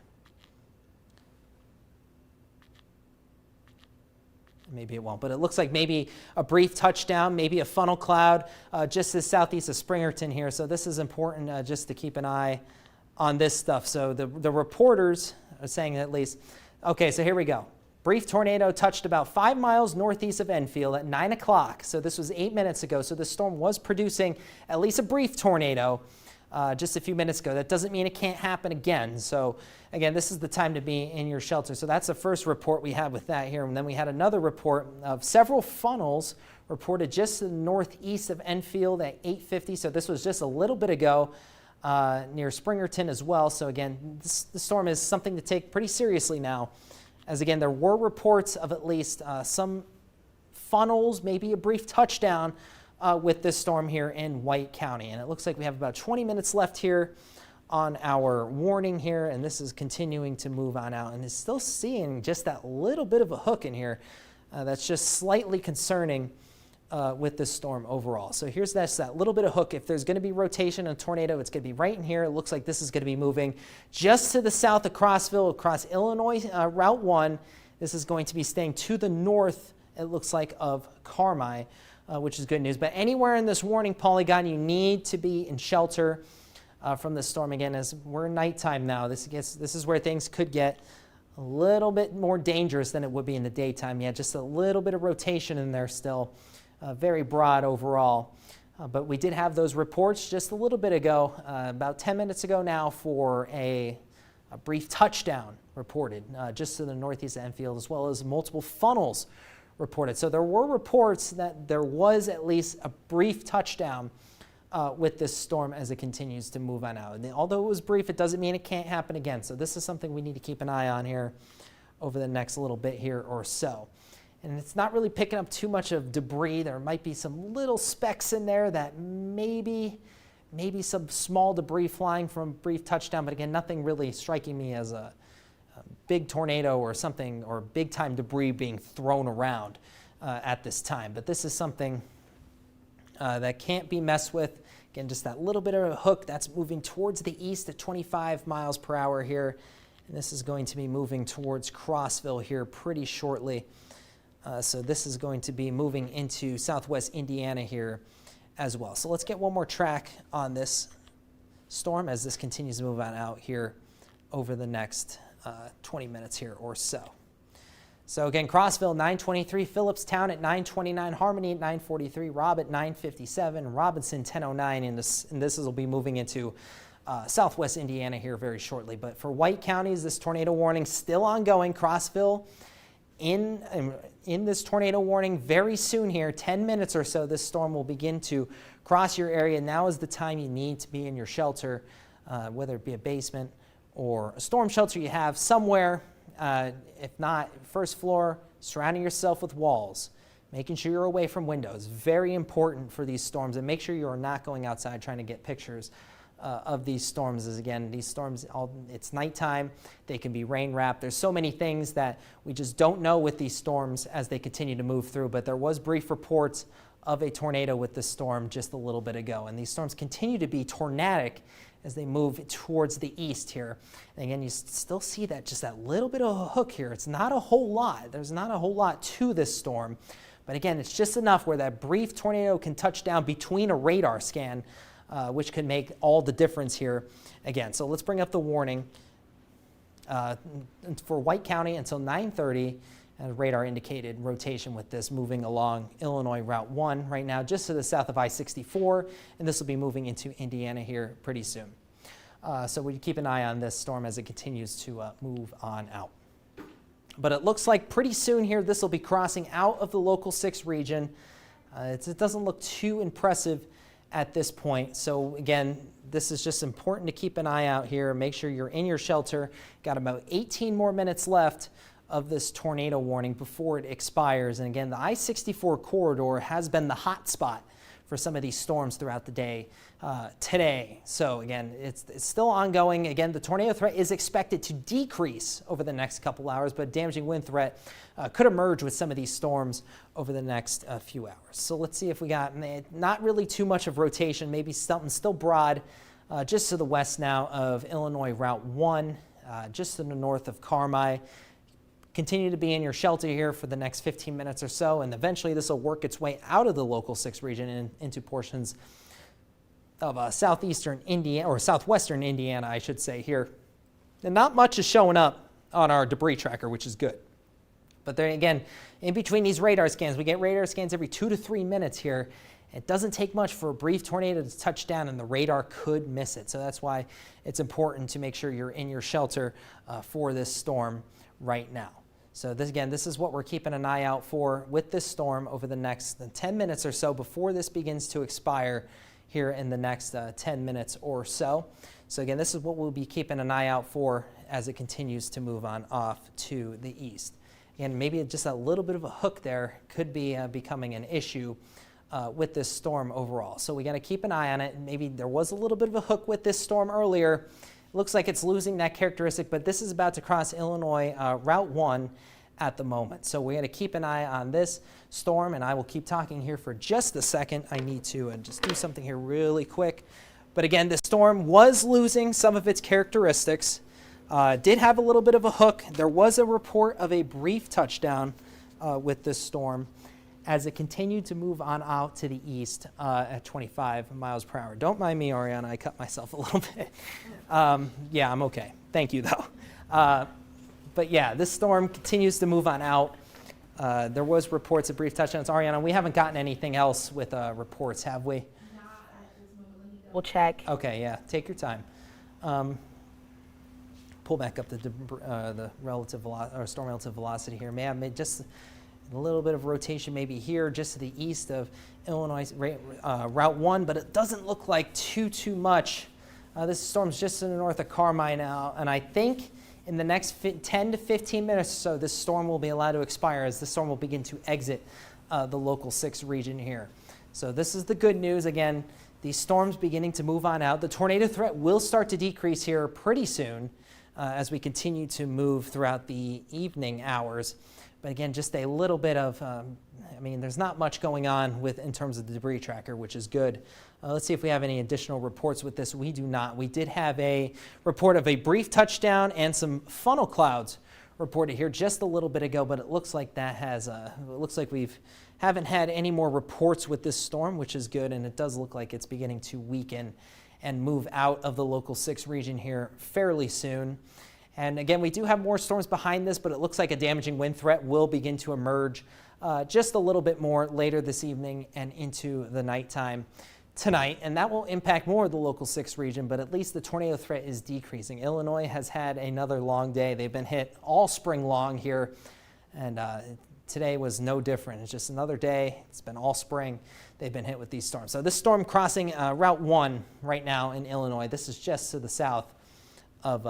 Maybe it won't, but it looks like maybe a brief touchdown, maybe a funnel cloud just to the southeast of Springerton here. So this is important just to keep an eye on this stuff. So the reporters are saying at least, okay, so here we go. Brief tornado touched about 5 miles northeast of Enfield at 9 o'clock. So this was 8 minutes ago. So the storm was producing at least a brief tornado just a few minutes ago. That doesn't mean it can't happen again. So again, this is the time to be in your shelter. So that's the first report we had with that here. And then we had another report of several funnels reported just to the northeast of Enfield at 8:50. So this was just a little bit ago near Springerton as well. So again, the storm is something to take pretty seriously now. As again, there were reports of at least some funnels, maybe a brief touchdown with this storm here in White County. And it looks like we have about 20 minutes left here on our warning here, and this is continuing to move on out and is still seeing just that little bit of a hook in here that's just slightly concerning with this storm overall. So here's that little bit of hook. If there's going to be rotation and tornado, it's going to be right in here. It looks like this is going to be moving just to the south of Crossville, across Illinois Route 1. This is going to be staying to the north, it looks like, of Carmi, which is good news. But anywhere in this warning polygon, you need to be in shelter from this storm. Again, as we're nighttime now, this is where things could get a little bit more dangerous than it would be in the daytime. Yeah, just a little bit of rotation in there still. Very broad overall. But we did have those reports just a little bit ago, about 10 minutes ago now, for a brief touchdown reported just to the northeast of Enfield, as well as multiple funnels reported. So there were reports that there was at least a brief touchdown with this storm as it continues to move on out. And although it was brief, it doesn't mean it can't happen again. So this is something we need to keep an eye on here over the next little bit here or so. And it's not really picking up too much of debris. There might be some little specks in there that maybe some small debris flying from brief touchdown, but again, nothing really striking me as a big tornado or something, or big time debris being thrown around at this time. But this is something that can't be messed with. Again, just that little bit of a hook that's moving towards the east at 25 miles per hour here. And this is going to be moving towards Crossville here pretty shortly. So this is going to be moving into southwest Indiana here as well. So let's get one more track on this storm as this continues to move on out here over the next 20 minutes here or so. So again, Crossville 9:23, Phillipstown at 9:29, Harmony at 9:43, Robb at 9:57, Robinson 10:09, and this will be moving into southwest Indiana here very shortly. But for White counties, this tornado warning still ongoing. Crossville in this tornado warning very soon here, 10 minutes or so, this storm will begin to cross your area. Now is the time you need to be in your shelter, whether it be a basement or a storm shelter you have somewhere. If not, first floor, surrounding yourself with walls, making sure you're away from windows. Very important for these storms, and make sure you are not going outside trying to get pictures of these storms. As again, these storms, it's nighttime, they can be rain wrapped. There's so many things that we just don't know with these storms as they continue to move through, but there was brief reports of a tornado with this storm just a little bit ago, and these storms continue to be tornadic as they move towards the east here. And again, you still see that just that little bit of a hook here. It's not a whole lot. There's not a whole lot to this storm, but again, it's just enough where that brief tornado can touch down between a radar scan, which could make all the difference here again. So let's bring up the warning for White County until 9:30. And radar indicated rotation with this moving along Illinois Route 1 right now, just to the south of I-64, and this will be moving into Indiana here pretty soon. So we keep an eye on this storm as it continues to move on out. But it looks like pretty soon here this will be crossing out of the Local 6 region. It doesn't look too impressive at this point. So again, this is just important to keep an eye out here. Make sure you're in your shelter. Got about 18 more minutes left of this tornado warning before it expires. And again, the I-64 corridor has been the hot spot for some of these storms throughout the day today. So again, it's still ongoing. Again, the tornado threat is expected to decrease over the next couple hours, but damaging wind threat could emerge with some of these storms over the next few hours. So let's see if we got not really too much of rotation, maybe something still broad just to the west now of Illinois Route 1, just to the north of Carmi. Continue to be in your shelter here for the next 15 minutes or so, and eventually this will work its way out of the Local 6 region and into portions of southeastern Indiana, or southwestern Indiana, I should say here. And not much is showing up on our debris tracker, which is good. But there again, in between these radar scans, we get radar scans every 2 to 3 minutes here. It doesn't take much for a brief tornado to touch down, and the radar could miss it. So that's why it's important to make sure you're in your shelter for this storm right now. So this is what we're keeping an eye out for with this storm over the next 10 minutes or so before this begins to expire here in the next 10 minutes or so. So again, this is what we'll be keeping an eye out for as it continues to move on off to the east. Again, maybe just a little bit of a hook there could be becoming an issue with this storm overall. So we got to keep an eye on it. Maybe there was a little bit of a hook with this storm earlier. Looks like it's losing that characteristic, but this is about to cross Illinois Route 1 at the moment. So we got to keep an eye on this storm, and I will keep talking here for just a second. I need to just do something here really quick. But again, the storm was losing some of its characteristics. Did have a little bit of a hook. There was a report of a brief touchdown with this storm as it continued to move on out to the east at 25 miles per hour. Don't mind me, Ariana, I cut myself a little bit. Yeah, I'm okay. Thank you, though. But yeah, this storm continues to move on out. There was reports of brief touchdowns. Ariana, we haven't gotten anything else with reports, have we? Not at this moment. Let me double check. Okay, yeah, take your time. Pull back up the relative velocity, or storm relative velocity here. Man, just A little bit of rotation maybe here just to the east of Illinois Route 1, but it doesn't look like too much. This storm's just to the north of Carmi now, and I think in the next 10 to 15 minutes or so, this storm will be allowed to expire as the storm will begin to exit the local 6 region here. So this is the good news. Again, these storms beginning to move on out. The tornado threat will start to decrease here pretty soon as we continue to move throughout the evening hours. But again, just a little bit of, there's not much going on in terms of the debris tracker, which is good. Let's see if we have any additional reports with this. We do not. We did have a report of a brief touchdown and some funnel clouds reported here just a little bit ago, but it looks like that has, it looks like haven't had any more reports with this storm, which is good, and it does look like it's beginning to weaken and move out of the local 6 region here fairly soon. And again, we do have more storms behind this, but it looks like a damaging wind threat will begin to emerge just a little bit more later this evening and into the nighttime tonight, and that will impact more of the local 6 region, but at least the tornado threat is decreasing. Illinois has had another long day. They've been hit all spring long here, and today was no different. It's just another day. It's been all spring. They've been hit with these storms. So this storm crossing Route 1 right now in Illinois. This is just to the south of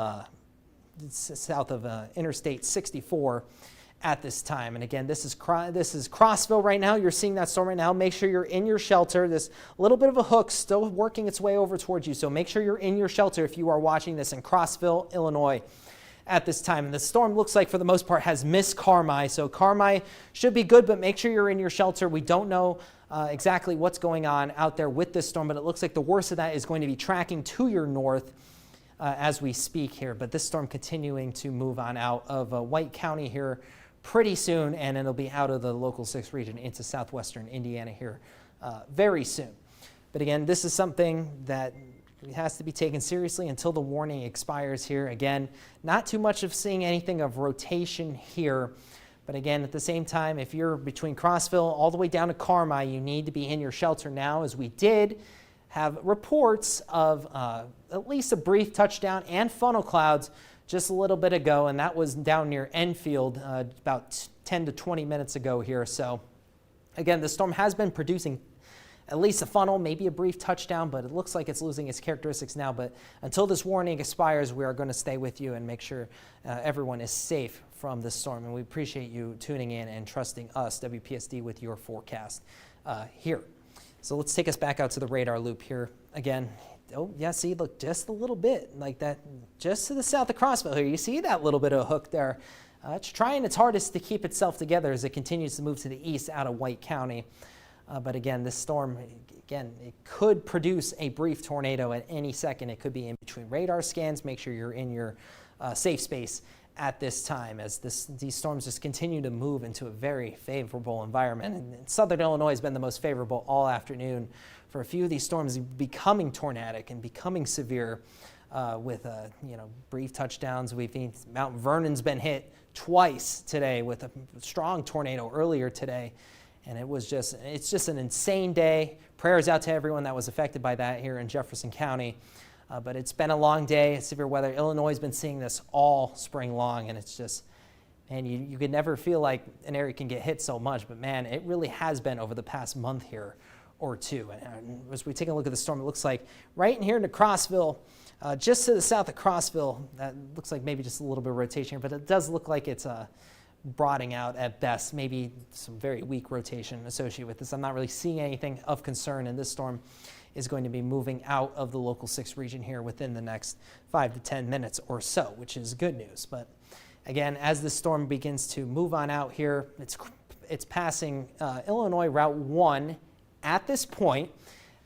Interstate 64 at this time. And again, this is Crossville right now. You're seeing that storm right now. Make sure you're in your shelter. This little bit of a hook still working its way over towards you. So make sure you're in your shelter if you are watching this in Crossville, Illinois at this time. And the storm looks like for the most part has missed Carmi. So Carmi should be good, but make sure you're in your shelter. We don't know exactly what's going on out there with this storm, but it looks like the worst of that is going to be tracking to your north as we speak here. But this storm continuing to move on out of White County here pretty soon, and it'll be out of the local 6 region into southwestern Indiana here very soon. But again, this is something that has to be taken seriously until the warning expires here. Again, not too much of seeing anything of rotation here. But again, at the same time, if you're between Crossville all the way down to Carmi, you need to be in your shelter now, as we did have reports of at least a brief touchdown and funnel clouds just a little bit ago, and that was down near Enfield about 10 to 20 minutes ago here. So again, the storm has been producing at least a funnel, maybe a brief touchdown, but it looks like it's losing its characteristics now. But until this warning expires, we are going to stay with you and make sure everyone is safe from this storm. And we appreciate you tuning in and trusting us, WPSD, with your forecast here. So let's take us back out to the radar loop here again. Oh, yeah, see, look, just a little bit like that, just to the south of Crossville here. You see that little bit of hook there. It's trying its hardest to keep itself together as it continues to move to the east out of White County. But again, this storm, again, it could produce a brief tornado at any second. It could be in between radar scans. Make sure you're in your safe space at this time, as these storms just continue to move into a very favorable environment. And southern Illinois has been the most favorable all afternoon for a few of these storms becoming tornadic and becoming severe with brief touchdowns. We've seen Mount Vernon's been hit twice today with a strong tornado earlier today. And it's just an insane day. Prayers out to everyone that was affected by that here in Jefferson County. But it's been a long day, severe weather. Illinois has been seeing this all spring long, and it's just, man, you could never feel like an area can get hit so much, but man, it really has been over the past month here or two. And as we take a look at the storm, it looks like right in here into Crossville, just to the south of Crossville, that looks like maybe just a little bit of rotation here, but it does look like it's broadening out at best, maybe some very weak rotation associated with this. I'm not really seeing anything of concern, and this storm is going to be moving out of the local 6 region here within the next 5 to 10 minutes or so, which is good news. But again, as the storm begins to move on out here, it's passing Illinois Route 1 at this point.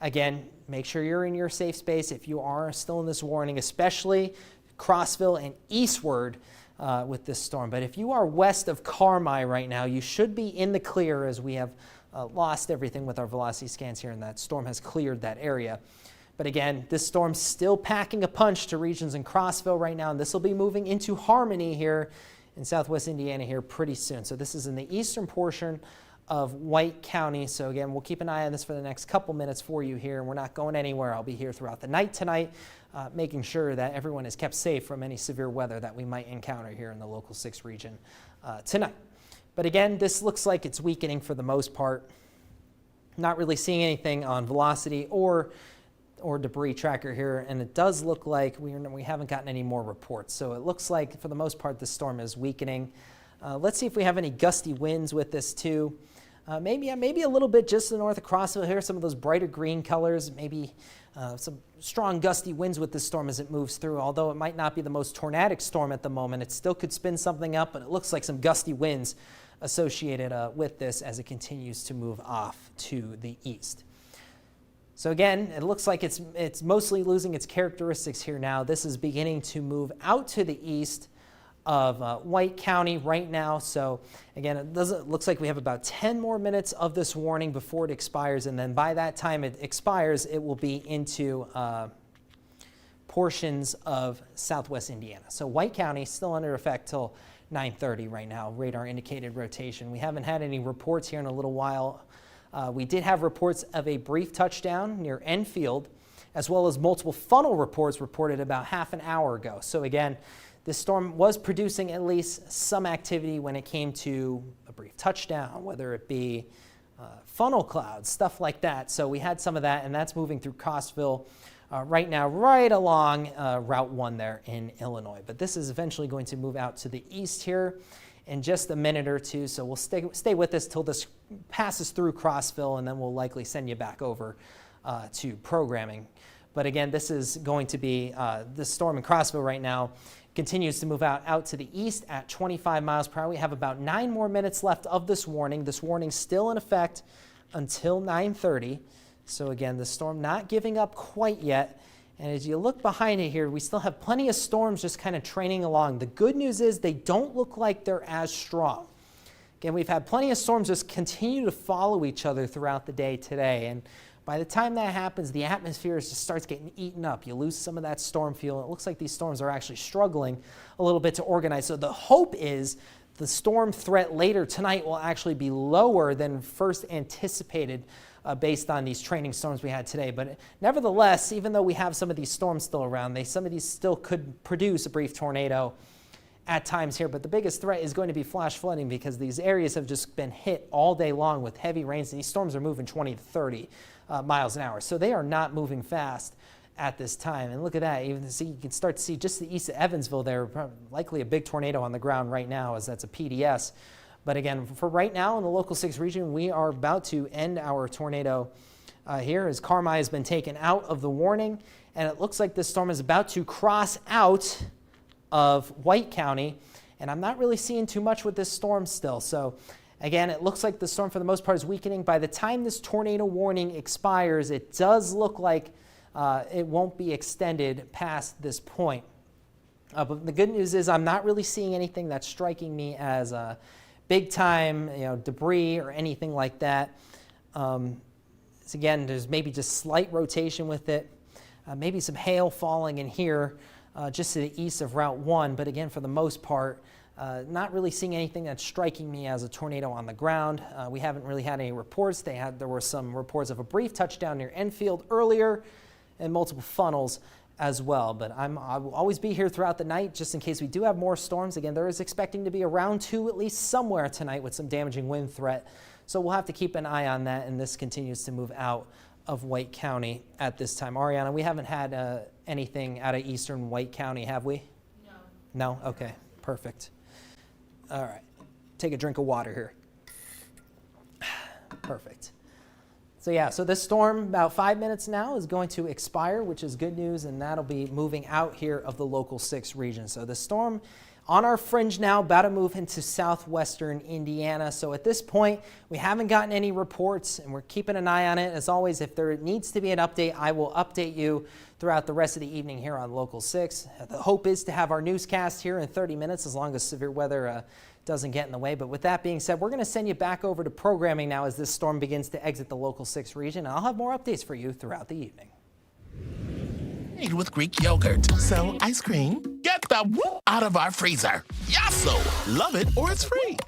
Again, make sure you're in your safe space if you are still in this warning, especially Crossville and eastward with this storm. But if you are west of Carmi right now, you should be in the clear, as we have lost everything with our velocity scans here, and that storm has cleared that area. But again, this storm's still packing a punch to regions in Crossville right now, and this will be moving into Harmony here in southwest Indiana here pretty soon. So this is in the eastern portion of White County. So again, we'll keep an eye on this for the next couple minutes for you here, and we're not going anywhere. I'll be here throughout the night tonight, making sure that everyone is kept safe from any severe weather that we might encounter here in the local 6 region tonight. But again, this looks like it's weakening for the most part. Not really seeing anything on velocity or debris tracker here, and it does look like we haven't gotten any more reports. So it looks like for the most part the storm is weakening. Let's see if we have any gusty winds with this too. Maybe a little bit just to the north of Crossville here, some of those brighter green colors, maybe some strong gusty winds with this storm as it moves through. Although it might not be the most tornadic storm at the moment, it still could spin something up, but it looks like some gusty winds associated with this as it continues to move off to the east. So again, it looks like it's mostly losing its characteristics here now. This is beginning to move out to the east of White County right now. So again, it looks like we have about 10 more minutes of this warning before it expires, and then by that time it expires, it will be into portions of southwest Indiana. So White County still under effect till 9:30 right now, radar indicated rotation. We haven't had any reports here in a little while. We did have reports of a brief touchdown near Enfield, as well as multiple funnel reports reported about half an hour ago. So again, this storm was producing at least some activity when it came to a brief touchdown, whether it be funnel clouds, stuff like that. So we had some of that, and that's moving through Crossville right now, right along Route 1 there in Illinois. But this is eventually going to move out to the east here in just a minute or two. So we'll stay with this till this passes through Crossville, and then we'll likely send you back over to programming. But again, this is going to be the storm in Crossville right now continues to move out to the east at 25 miles per hour. We have about 9 more minutes left of this warning. This warning still in effect until 9:30. So again, the storm not giving up quite yet. And as you look behind it here, we still have plenty of storms just kind of training along. The good news is they don't look like they're as strong. Again, we've had plenty of storms just continue to follow each other throughout the day today. And by the time that happens, the atmosphere just starts getting eaten up. You lose some of that storm fuel. It looks like these storms are actually struggling a little bit to organize. So the hope is the storm threat later tonight will actually be lower than first anticipated based on these training storms we had today. But nevertheless, even though we have some of these storms still around, some of these still could produce a brief tornado at times here. But the biggest threat is going to be flash flooding, because these areas have just been hit all day long with heavy rains, and these storms are moving 20 to 30 miles an hour. So they are not moving fast at this time. And look at that. Even you can start to see just the east of Evansville there, likely a big tornado on the ground right now, as that's a PDS. But again, for right now in the local 6 region, we are about to end our tornado here as Carmi has been taken out of the warning. And it looks like this storm is about to cross out of White County. And I'm not really seeing too much with this storm still. So again, it looks like the storm for the most part is weakening. By the time this tornado warning expires, it does look like it won't be extended past this point. But the good news is I'm not really seeing anything that's striking me as big time, debris or anything like that. So again, there's maybe just slight rotation with it. Maybe some hail falling in here just to the east of Route 1. But again, for the most part, not really seeing anything that's striking me as a tornado on the ground. We haven't really had any reports. There were some reports of a brief touchdown near Enfield earlier and multiple funnels as well. But I will always be here throughout the night just in case we do have more storms. Again, there is expecting to be a round 2 at least somewhere tonight with some damaging wind threat. So we'll have to keep an eye on that, and this continues to move out of White County at this time. Ariana, we haven't had anything out of eastern White County, have we? No? No? Okay, perfect. All right, take a drink of water here. Perfect. So yeah, so this storm, about 5 minutes now, is going to expire, which is good news, and that'll be moving out here of the local 6 region. So the storm on our fringe now, about to move into southwestern Indiana. So at this point, we haven't gotten any reports, and we're keeping an eye on it. As always, if there needs to be an update, I will update you throughout the rest of the evening here on Local 6. The hope is to have our newscast here in 30 minutes, as long as severe weather doesn't get in the way. But with that being said, we're going to send you back over to programming now as this storm begins to exit the Local 6 region. I'll have more updates for you throughout the evening. Made with Greek yogurt. So, ice cream, get the whoop out of our freezer. Yasso! Love it or it's free.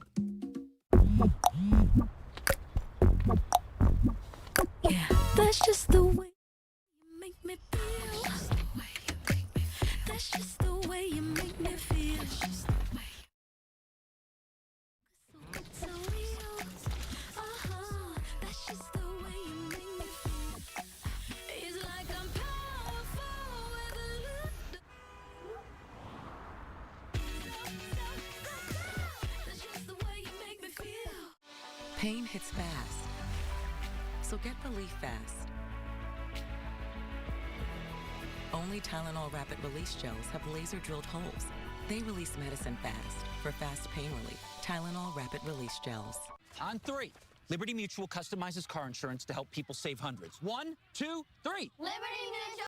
Yeah, that's just the way you make me feel. That's just the way you make me feel. So good to Pain hits fast, so get relief fast. Only Tylenol Rapid Release Gels have laser-drilled holes. They release medicine fast for fast pain relief. Tylenol Rapid Release Gels. On three, Liberty Mutual customizes car insurance to help people save hundreds. 1, 2, 3. Liberty Mutual!